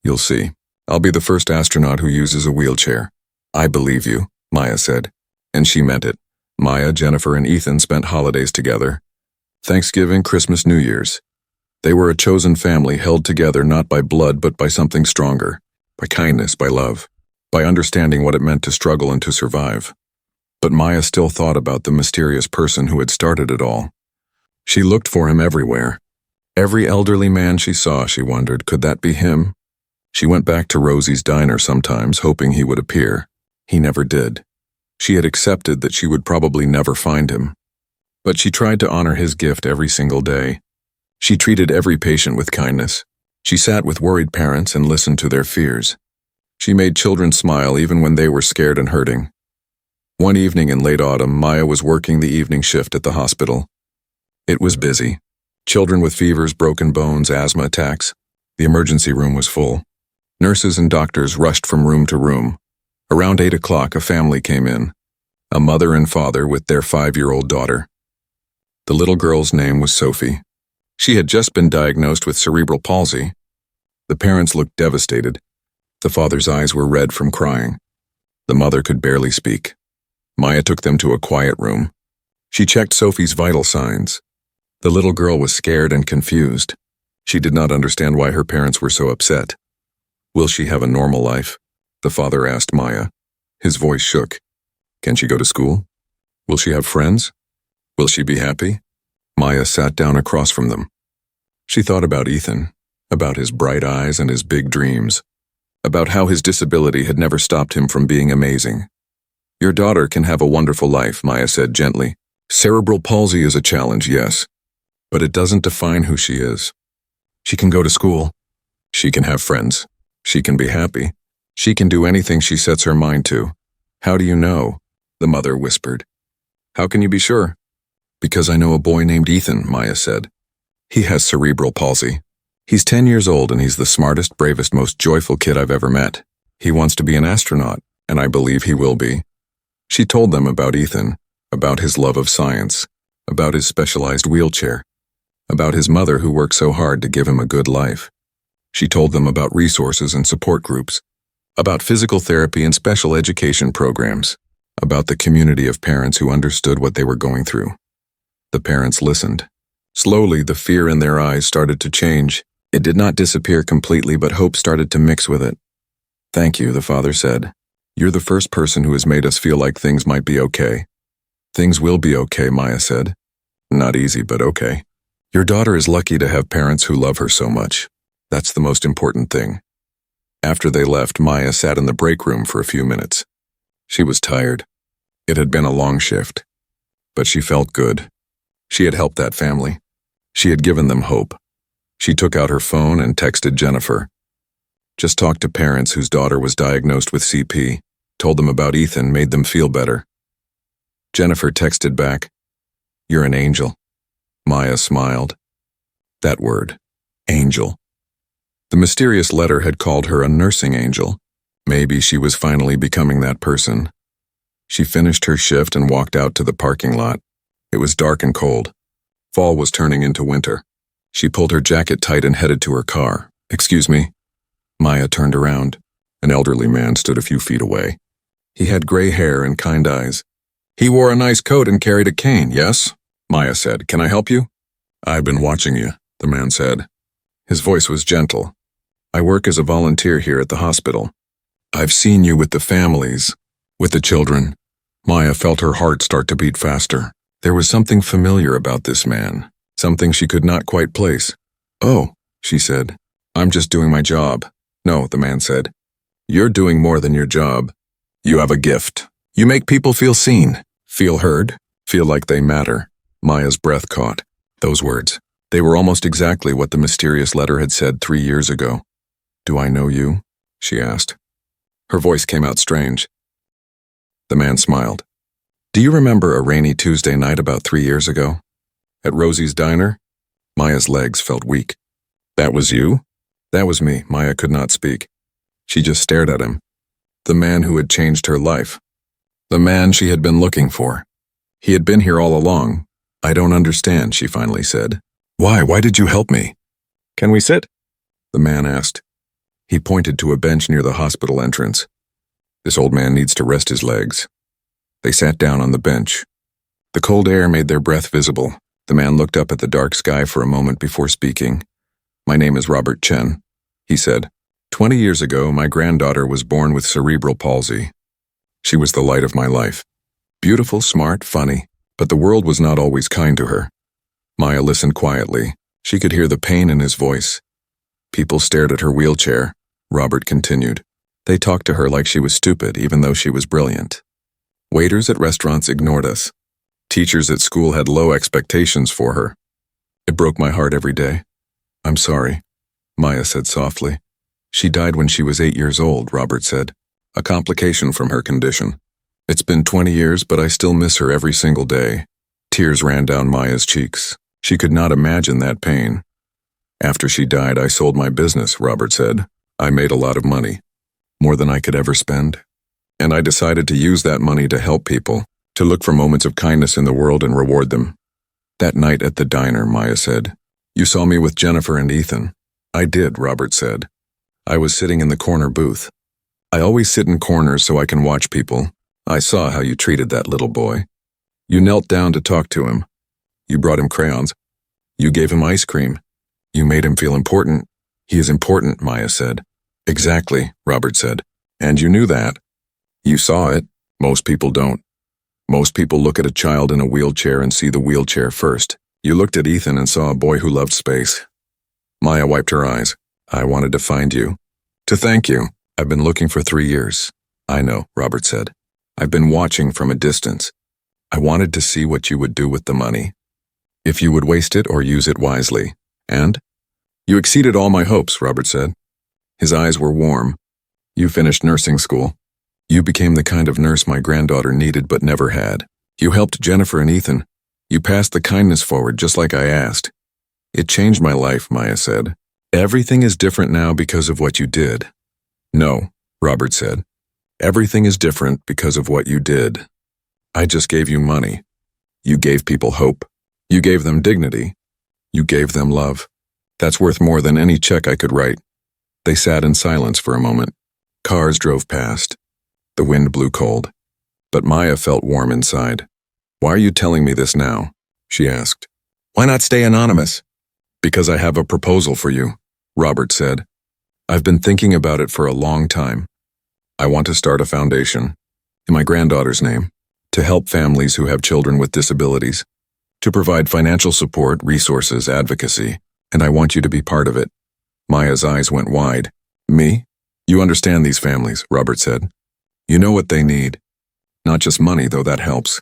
You'll see. I'll be the first astronaut who uses a wheelchair. I believe you, Maya said. And she meant it. Maya, Jennifer, and Ethan spent holidays together. Thanksgiving, Christmas, New Year's. They were a chosen family held together not by blood but by something stronger. By kindness, by love. By understanding what it meant to struggle and to survive. But Maya still thought about the mysterious person who had started it all. She looked for him everywhere. Every elderly man she saw, she wondered, could that be him? She went back to Rosie's diner sometimes, hoping he would appear. He never did. She had accepted that she would probably never find him. But she tried to honor his gift every single day. She treated every patient with kindness. She sat with worried parents and listened to their fears. She made children smile even when they were scared and hurting. One evening in late autumn, Maya was working the evening shift at the hospital. It was busy. Children with fevers, broken bones, asthma attacks. The emergency room was full. Nurses and doctors rushed from room to room. Around 8 o'clock, a family came in. A mother and father with their 5-year-old daughter. The little girl's name was Sophie. She had just been diagnosed with cerebral palsy. The parents looked devastated. The father's eyes were red from crying. The mother could barely speak. Maya took them to a quiet room. She checked Sophie's vital signs. The little girl was scared and confused. She did not understand why her parents were so upset. Will she have a normal life? The father asked Maya. His voice shook. Can she go to school? Will she have friends? Will she be happy? Maya sat down across from them. She thought about Ethan, about his bright eyes and his big dreams, about how his disability had never stopped him from being amazing. Your daughter can have a wonderful life, Maya said gently. Cerebral palsy is a challenge, yes, but it doesn't define who she is. She can go to school. She can have friends. She can be happy. She can do anything she sets her mind to. How do you know? The mother whispered. How can you be sure? Because I know a boy named Ethan, Maya said. He has cerebral palsy. He's 10 years old and he's the smartest, bravest, most joyful kid I've ever met. He wants to be an astronaut, and I believe he will be. She told them about Ethan, about his love of science, about his specialized wheelchair, about his mother who worked so hard to give him a good life. She told them about resources and support groups, about physical therapy and special education programs, about the community of parents who understood what they were going through. The parents listened. Slowly, the fear in their eyes started to change. It did not disappear completely, but hope started to mix with it. Thank you, the father said. You're the first person who has made us feel like things might be okay. Things will be okay, Maya said. Not easy, but okay. Your daughter is lucky to have parents who love her so much. That's the most important thing. After they left, Maya sat in the break room for a few minutes. She was tired. It had been a long shift. But she felt good. She had helped that family. She had given them hope. She took out her phone and texted Jennifer. Just talked to parents whose daughter was diagnosed with CP, told them about Ethan, made them feel better. Jennifer texted back, "You're an angel." Maya smiled. That word, angel. The mysterious letter had called her a nursing angel. Maybe she was finally becoming that person. She finished her shift and walked out to the parking lot. It was dark and cold. Fall was turning into winter. She pulled her jacket tight and headed to her car. "Excuse me." Maya turned around. An elderly man stood a few feet away. He had gray hair and kind eyes. He wore a nice coat and carried a cane, yes? Maya said, "Can I help you?" "I've been watching you," the man said. His voice was gentle. "I work as a volunteer here at the hospital. I've seen you with the families, with the children." Maya felt her heart start to beat faster. There was something familiar about this man, something she could not quite place. "Oh," she said, "I'm just doing my job." "No," the man said. "You're doing more than your job. You have a gift. You make people feel seen, feel heard, feel like they matter." Maya's breath caught. Those words. They were almost exactly what the mysterious letter had said 3 years ago. "Do I know you?" she asked. Her voice came out strange. The man smiled. Do you remember a rainy Tuesday night about 3 years ago? At Rosie's diner? Maya's legs felt weak. That was you? That was me. Maya could not speak. She just stared at him. The man who had changed her life. The man she had been looking for. He had been here all along. I don't understand, she finally said. Why? Why did you help me? Can we sit? The man asked. He pointed to a bench near the hospital entrance. This old man needs to rest his legs. They sat down on the bench. The cold air made their breath visible. The man looked up at the dark sky for a moment before speaking. My name is Robert Chen, he said. 20 years ago, my granddaughter was born with cerebral palsy. She was the light of my life. Beautiful, smart, funny, but the world was not always kind to her. Maya listened quietly. She could hear the pain in his voice. People stared at her wheelchair. Robert continued. They talked to her like she was stupid, even though she was brilliant. Waiters at restaurants ignored us. Teachers at school had low expectations for her. It broke my heart every day. I'm sorry, Maya said softly. She died when she was 8 years old, Robert said. A complication from her condition. It's been 20 years, but I still miss her every single day. Tears ran down Maya's cheeks. She could not imagine that pain. After she died, I sold my business, Robert said. I made a lot of money, more than I could ever spend. And I decided to use that money to help people, to look for moments of kindness in the world and reward them. That night at the diner, Maya said, you saw me with Jennifer and Ethan. I did, Robert said. I was sitting in the corner booth. I always sit in corners so I can watch people. I saw how you treated that little boy. You knelt down to talk to him. You brought him crayons. You gave him ice cream. You made him feel important. He is important, Maya said. Exactly, Robert said. And you knew that. You saw it. Most people don't. Most people look at a child in a wheelchair and see the wheelchair first. You looked at Ethan and saw a boy who loved space. Maya wiped her eyes. I wanted to find you. To thank you. I've been looking for 3 years. I know, Robert said. I've been watching from a distance. I wanted to see what you would do with the money. If you would waste it or use it wisely. And? You exceeded all my hopes, Robert said. His eyes were warm. You finished nursing school. You became the kind of nurse my granddaughter needed but never had. You helped Jennifer and Ethan. You passed the kindness forward just like I asked. It changed my life, Maya said. Everything is different now because of what you did. No, Robert said. Everything is different because of what you did. I just gave you money. You gave people hope. You gave them dignity. You gave them love. That's worth more than any check I could write. They sat in silence for a moment. Cars drove past. The wind blew cold. But Maya felt warm inside. Why are you telling me this now? She asked. Why not stay anonymous? Because I have a proposal for you, Robert said. I've been thinking about it for a long time. I want to start a foundation, in my granddaughter's name, to help families who have children with disabilities, to provide financial support, resources, advocacy, and I want you to be part of it. Maya's eyes went wide. Me? You understand these families, Robert said. You know what they need. Not just money, though that helps.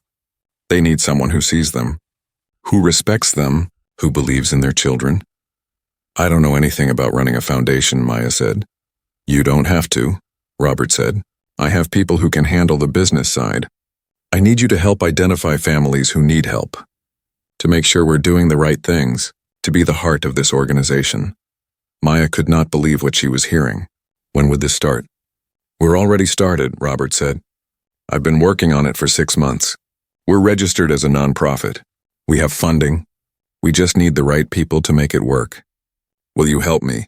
They need someone who sees them, who respects them, who believes in their children. I don't know anything about running a foundation, Maya said. You don't have to, Robert said. I have people who can handle the business side. I need you to help identify families who need help, to make sure we're doing the right things, to be the heart of this organization. Maya could not believe what she was hearing. When would this start? We're already started, Robert said. I've been working on it for 6 months. We're registered as a nonprofit. We have funding. We just need the right people to make it work. Will you help me?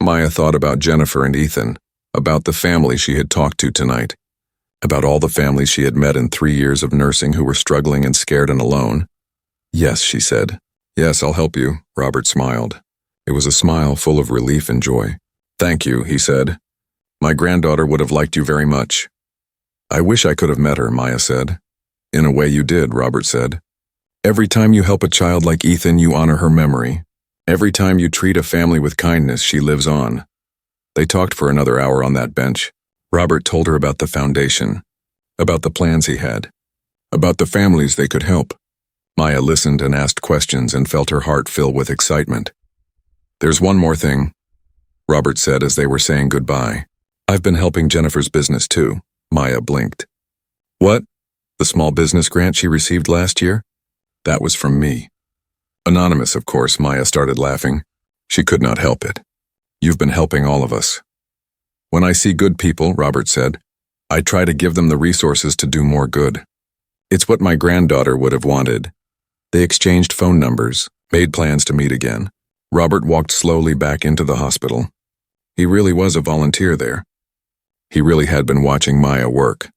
Maya thought about Jennifer and Ethan, about the family she had talked to tonight, about all the families she had met in 3 years of nursing who were struggling and scared and alone. Yes, she said. Yes, I'll help you, Robert smiled. It was a smile full of relief and joy. Thank you, he said. My granddaughter would have liked you very much. I wish I could have met her, Maya said. In a way you did, Robert said. Every time you help a child like Ethan, you honor her memory. Every time you treat a family with kindness, she lives on. They talked for another hour on that bench. Robert told her about the foundation, about the plans he had, about the families they could help. Maya listened and asked questions and felt her heart fill with excitement. There's one more thing, Robert said as they were saying goodbye. I've been helping Jennifer's business too. Maya blinked. What? The small business grant she received last year? That was from me. Anonymous, of course, Maya started laughing. She could not help it. You've been helping all of us. When I see good people, Robert said, I try to give them the resources to do more good. It's what my granddaughter would have wanted. They exchanged phone numbers, made plans to meet again. Robert walked slowly back into the hospital. He really was a volunteer there. He really had been watching Maya work.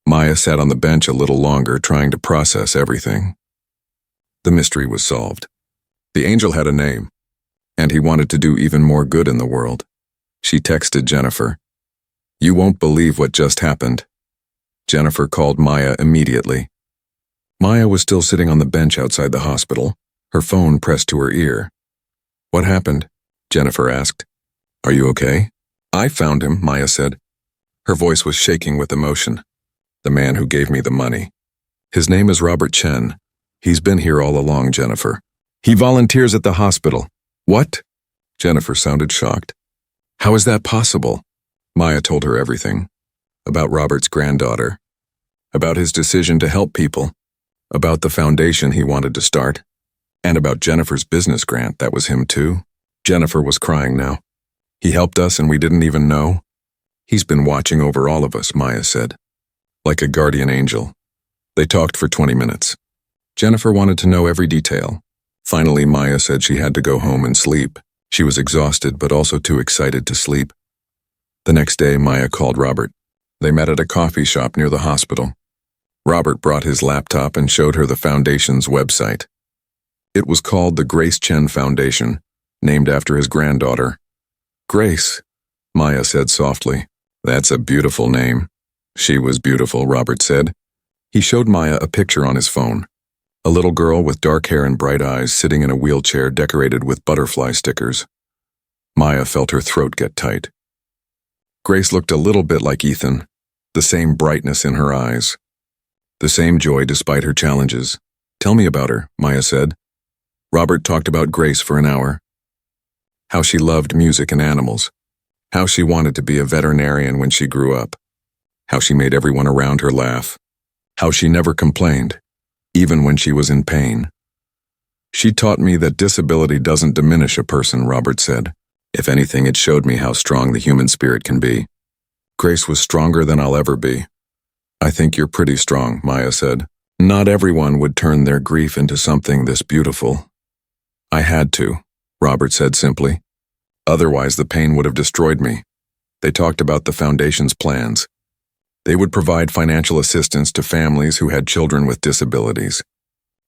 Maya sat on the bench a little longer, trying to process everything. The mystery was solved. The angel had a name, and he wanted to do even more good in the world. She texted Jennifer. You won't believe what just happened. Jennifer called Maya immediately. Maya was still sitting on the bench outside the hospital, her phone pressed to her ear. What happened? Jennifer asked. Are you okay? I found him, Maya said. Her voice was shaking with emotion. The man who gave me the money. His name is Robert Chen. He's been here all along, Jennifer. He volunteers at the hospital. What? Jennifer sounded shocked. How is that possible? Maya told her everything. About Robert's granddaughter. About his decision to help people. About the foundation he wanted to start. And about Jennifer's business grant, that was him too. Jennifer was crying now. He helped us and we didn't even know. He's been watching over all of us, Maya said. Like a guardian angel. They talked for 20 minutes. Jennifer wanted to know every detail. Finally, Maya said she had to go home and sleep. She was exhausted, but also too excited to sleep. The next day, Maya called Robert. They met at a coffee shop near the hospital. Robert brought his laptop and showed her the foundation's website. It was called the Grace Chen Foundation, named after his granddaughter. Grace, Maya said softly. That's a beautiful name. She was beautiful, Robert said. He showed Maya a picture on his phone. A little girl with dark hair and bright eyes sitting in a wheelchair decorated with butterfly stickers. Maya felt her throat get tight. Grace looked a little bit like Ethan, the same brightness in her eyes. The same joy despite her challenges. Tell me about her, Maya said. Robert talked about Grace for an hour. How she loved music and animals. How she wanted to be a veterinarian when she grew up. How she made everyone around her laugh. How she never complained, even when she was in pain. She taught me that disability doesn't diminish a person, Robert said. If anything, it showed me how strong the human spirit can be. Grace was stronger than I'll ever be. I think you're pretty strong, Maya said. Not everyone would turn their grief into something this beautiful. I had to, Robert said simply. Otherwise, the pain would have destroyed me. They talked about the foundation's plans. They would provide financial assistance to families who had children with disabilities,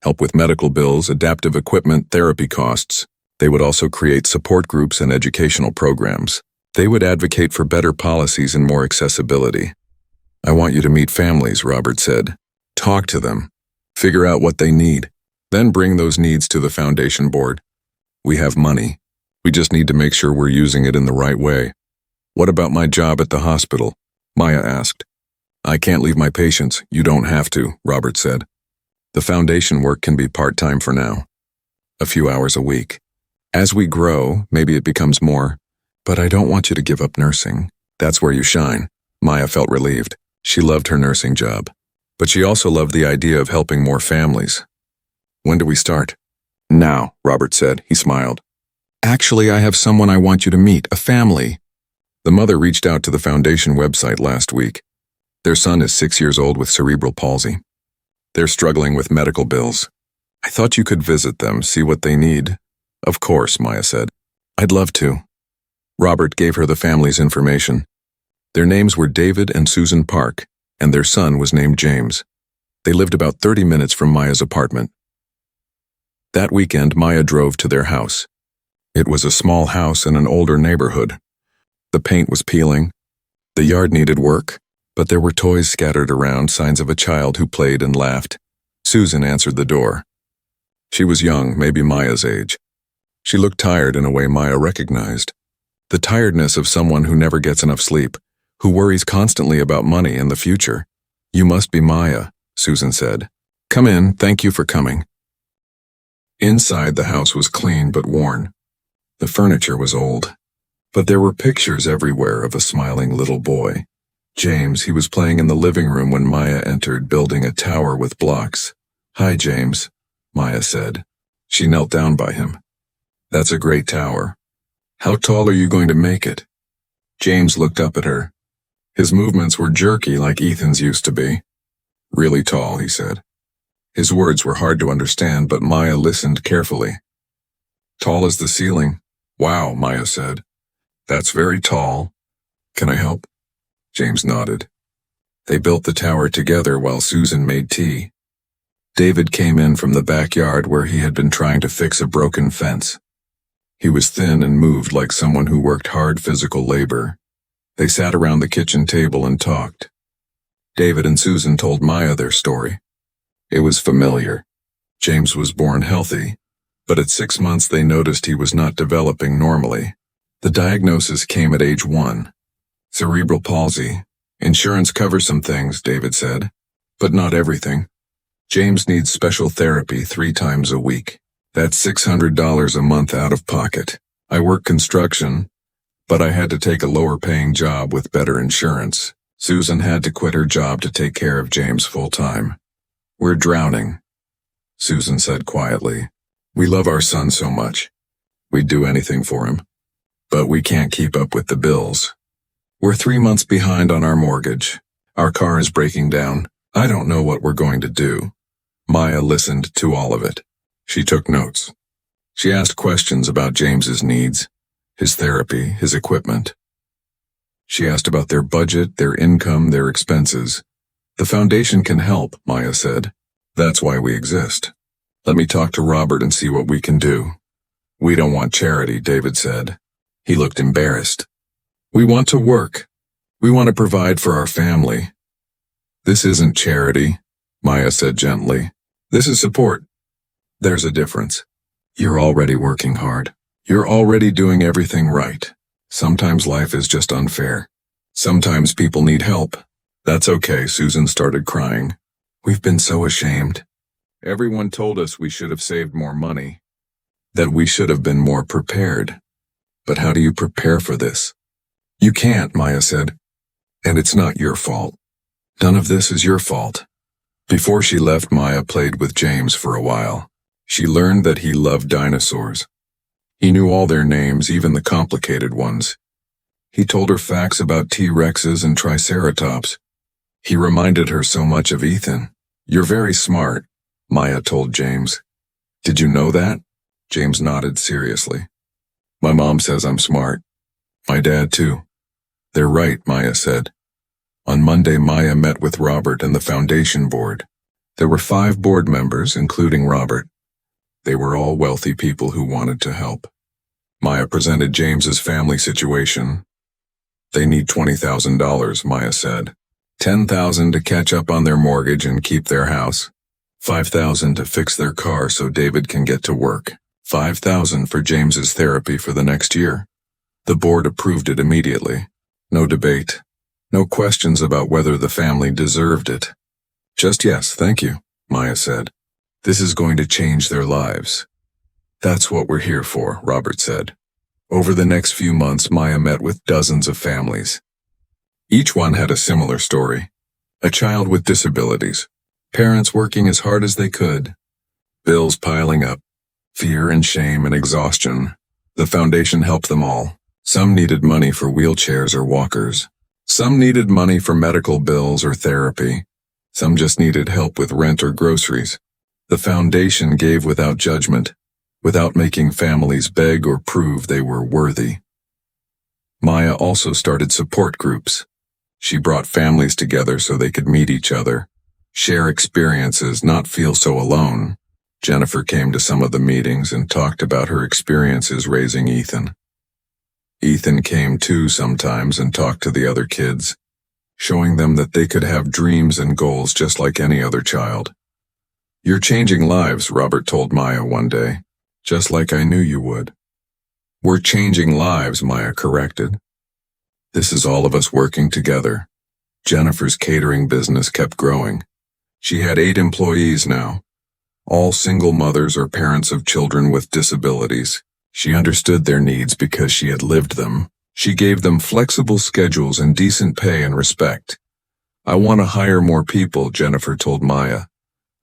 help with medical bills, adaptive equipment, therapy costs. They would also create support groups and educational programs. They would advocate for better policies and more accessibility. I want you to meet families, Robert said. Talk to them. Figure out what they need. Then bring those needs to the foundation board. We have money. We just need to make sure we're using it in the right way. What about my job at the hospital? Maya asked. I can't leave my patients. You don't have to, Robert said. The foundation work can be part-time for now. A few hours a week. As we grow, maybe it becomes more. But I don't want you to give up nursing. That's where you shine. Maya felt relieved. She loved her nursing job. But she also loved the idea of helping more families. When do we start? Now, Robert said. He smiled. Actually, I have someone I want you to meet, a family. The mother reached out to the foundation website last week. Their son is 6 years old with cerebral palsy. They're struggling with medical bills. I thought you could visit them, see what they need. Of course, Maya said. I'd love to. Robert gave her the family's information. Their names were David and Susan Park, and their son was named James. They lived about 30 minutes from Maya's apartment. That weekend, Maya drove to their house. It was a small house in an older neighborhood. The paint was peeling. The yard needed work, but there were toys scattered around, signs of a child who played and laughed. Susan answered the door. She was young, maybe Maya's age. She looked tired in a way Maya recognized. The tiredness of someone who never gets enough sleep, who worries constantly about money and the future. You must be Maya, Susan said. Come in, thank you for coming. Inside, the house was clean but worn. The furniture was old, but there were pictures everywhere of a smiling little boy. James, he was playing in the living room when Maya entered, building a tower with blocks. "Hi, James," Maya said. She knelt down by him. "That's a great tower. How tall are you going to make it?" James looked up at her. His movements were jerky like Ethan's used to be. "Really tall," he said. His words were hard to understand, but Maya listened carefully. "Tall as the ceiling." "Wow," Maya said. "That's very tall. Can I help?" James nodded. They built the tower together while Susan made tea. David came in from the backyard where he had been trying to fix a broken fence. He was thin and moved like someone who worked hard physical labor. They sat around the kitchen table and talked. David and Susan told Maya their story. It was familiar. James was born healthy, but at 6 months they noticed he was not developing normally. The diagnosis came at age 1. Cerebral palsy. "Insurance covers some things," David said, "but not everything. James needs special therapy 3 times a week. That's $600 a month out of pocket. I work construction, but I had to take a lower-paying job with better insurance. Susan had to quit her job to take care of James full-time. We're drowning," Susan said quietly. "We love our son so much. We'd do anything for him. But we can't keep up with the bills. We're 3 months behind on our mortgage. Our car is breaking down. I don't know what we're going to do." Maya listened to all of it. She took notes. She asked questions about James's needs, his therapy, his equipment. She asked about their budget, their income, their expenses. "The foundation can help," Maya said. "That's why we exist. Let me talk to Robert and see what we can do." "We don't want charity," David said. He looked embarrassed. "We want to work. We want to provide for our family." "This isn't charity," Maya said gently. "This is support. There's a difference. You're already working hard. You're already doing everything right. Sometimes life is just unfair. Sometimes people need help." "That's okay," Susan started crying. "We've been so ashamed. Everyone told us we should have saved more money, that we should have been more prepared. But how do you prepare for this?" "You can't," Maya said. "And it's not your fault. None of this is your fault." Before she left, Maya played with James for a while. She learned that he loved dinosaurs. He knew all their names, even the complicated ones. He told her facts about T-Rexes and Triceratops. He reminded her so much of Ethan. "You're very smart," Maya told James. "Did you know that?" James nodded seriously. "My mom says I'm smart. My dad too." "They're right," Maya said. On Monday, Maya met with Robert and the foundation board. There were 5 board members, including Robert. They were all wealthy people who wanted to help. Maya presented James's family situation. "They need $20,000, Maya said. $10,000 to catch up on their mortgage and keep their house. $5,000 to fix their car so David can get to work. $5,000 for James's therapy for the next year." The board approved it immediately. No debate. No questions about whether the family deserved it. "Just yes, thank you," Maya said. "This is going to change their lives." "That's what we're here for," Robert said. Over the next few months, Maya met with dozens of families. Each one had a similar story. A child with disabilities. Parents working as hard as they could. Bills piling up. Fear and shame and exhaustion. The foundation helped them all. Some needed money for wheelchairs or walkers. Some needed money for medical bills or therapy. Some just needed help with rent or groceries. The foundation gave without judgment, without making families beg or prove they were worthy. Maya also started support groups. She brought families together so they could meet each other, share experiences, not feel so alone. Jennifer came to some of the meetings and talked about her experiences raising Ethan. Ethan came too sometimes and talked to the other kids, showing them that they could have dreams and goals just like any other child. "You're changing lives," Robert told Maya one day, "just like I knew you would." "We're changing lives," Maya corrected. "This is all of us working together." Jennifer's catering business kept growing. She had 8 employees now, all single mothers or parents of children with disabilities. She understood their needs because she had lived them. She gave them flexible schedules and decent pay and respect. I want to hire more people, Jennifer told Maya.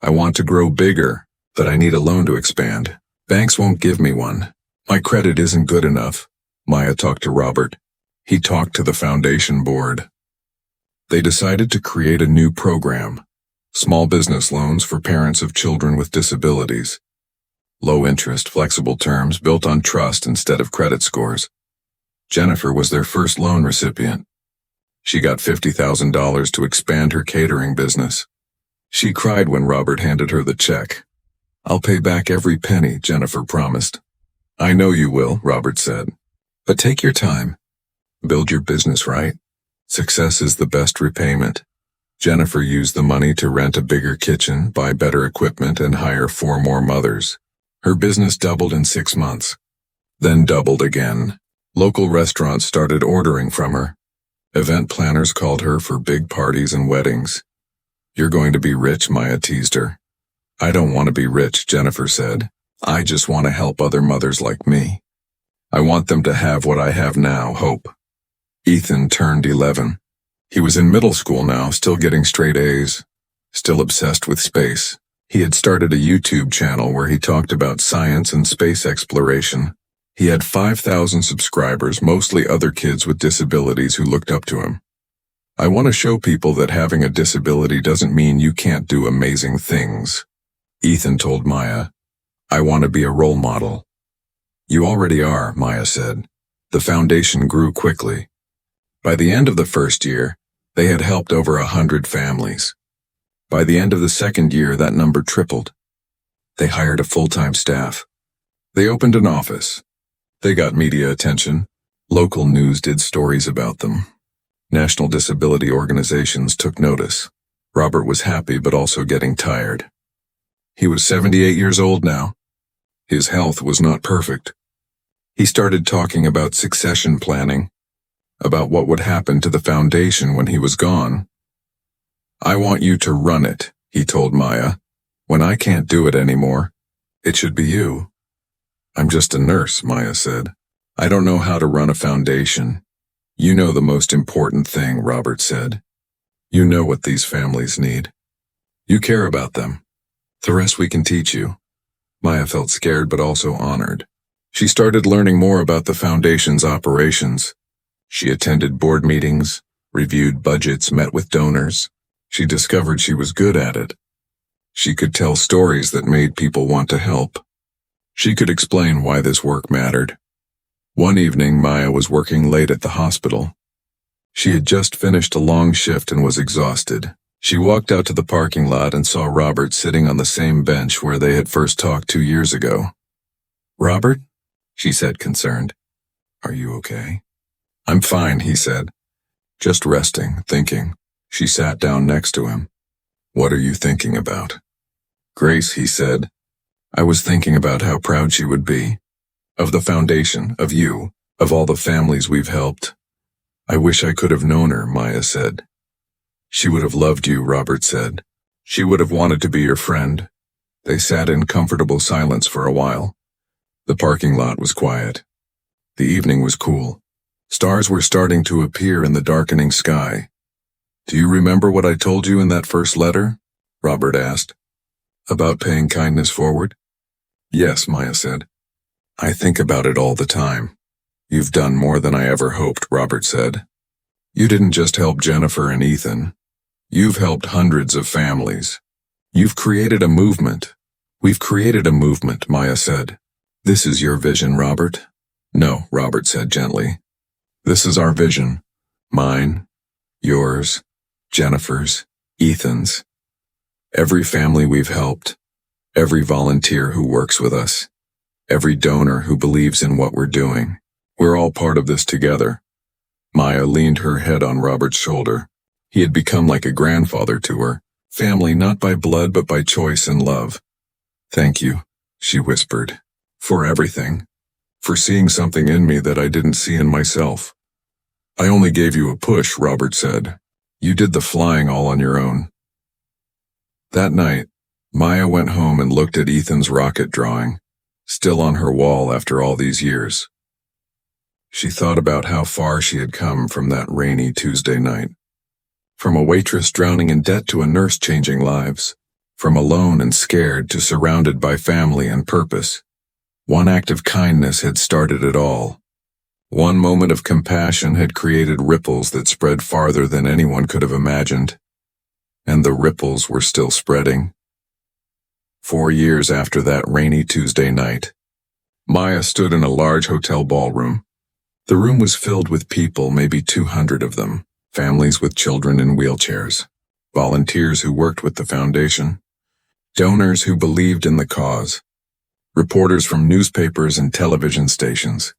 I want to grow bigger, but I need a loan to expand. Banks won't give me one. My credit isn't good enough. Maya talked to Robert. He talked to the foundation board. They decided to create a new program. Small business loans for parents of children with disabilities. Low interest, flexible terms built on trust instead of credit scores. Jennifer was their first loan recipient. She got $50,000 to expand her catering business. She cried when Robert handed her the check. I'll pay back every penny, Jennifer promised. I know you will, Robert said. But take your time. Build your business right. Success is the best repayment. Jennifer used the money to rent a bigger kitchen, buy better equipment, and hire 4 more mothers. Her business doubled in 6 months. Then doubled again. Local restaurants started ordering from her. Event planners called her for big parties and weddings. You're going to be rich, Maya teased her. I don't want to be rich, Jennifer said. I just want to help other mothers like me. I want them to have what I have now, hope. Ethan turned 11. He was in middle school now, still getting straight A's, still obsessed with space. He had started a YouTube channel where he talked about science and space exploration. He had 5,000 subscribers, mostly other kids with disabilities who looked up to him. I want to show people that having a disability doesn't mean you can't do amazing things. Ethan told Maya, I want to be a role model. You already are, Maya said. The foundation grew quickly. By the end of the first year, they had helped over 100 families. By the end of the second year, that number tripled. They hired a full-time staff. They opened an office. They got media attention. Local news did stories about them. National disability organizations took notice. Robert was happy but also getting tired. He was 78 years old now. His health was not perfect. He started talking about succession planning, about what would happen to the foundation when he was gone. I want you to run it, he told Maya. When I can't do it anymore, it should be you. I'm just a nurse, Maya said. I don't know how to run a foundation. You know the most important thing, Robert said. You know what these families need. You care about them. The rest we can teach you. Maya felt scared but also honored. She started learning more about the foundation's operations. She attended board meetings, reviewed budgets, met with donors. She discovered she was good at it. She could tell stories that made people want to help. She could explain why this work mattered. One evening, Maya was working late at the hospital. She had just finished a long shift and was exhausted. She walked out to the parking lot and saw Robert sitting on the same bench where they had first talked 2 years ago. Robert? She said, concerned. Are you okay? I'm fine, he said. Just resting, thinking. She sat down next to him. What are you thinking about? Grace, he said. I was thinking about how proud she would be. Of the foundation, of you, of all the families we've helped. I wish I could have known her, Maya said. She would have loved you, Robert said. She would have wanted to be your friend. They sat in comfortable silence for a while. The parking lot was quiet. The evening was cool. Stars were starting to appear in the darkening sky. Do you remember what I told you in that first letter? Robert asked. About paying kindness forward? Yes, Maya said. I think about it all the time. You've done more than I ever hoped, Robert said. You didn't just help Jennifer and Ethan. You've helped hundreds of families. You've created a movement. We've created a movement, Maya said. This is your vision, Robert? No, Robert said gently. This is our vision. Mine, yours, Jennifer's, Ethan's. Every family we've helped, every volunteer who works with us, every donor who believes in what we're doing. We're all part of this together. Maya leaned her head on Robert's shoulder. He had become like a grandfather to her, family not by blood but by choice and love. Thank you, she whispered, for everything, for seeing something in me that I didn't see in myself. I only gave you a push, Robert said. You did the flying all on your own. That night, Maya went home and looked at Ethan's rocket drawing, still on her wall after all these years. She thought about how far she had come from that rainy Tuesday night. From a waitress drowning in debt to a nurse changing lives. From alone and scared to surrounded by family and purpose. One act of kindness had started it all. One moment of compassion had created ripples that spread farther than anyone could have imagined. And the ripples were still spreading. 4 years after that rainy Tuesday night, Maya stood in a large hotel ballroom. The room was filled with people, maybe 200 of them, families with children in wheelchairs, volunteers who worked with the foundation, donors who believed in the cause, reporters from newspapers and television stations,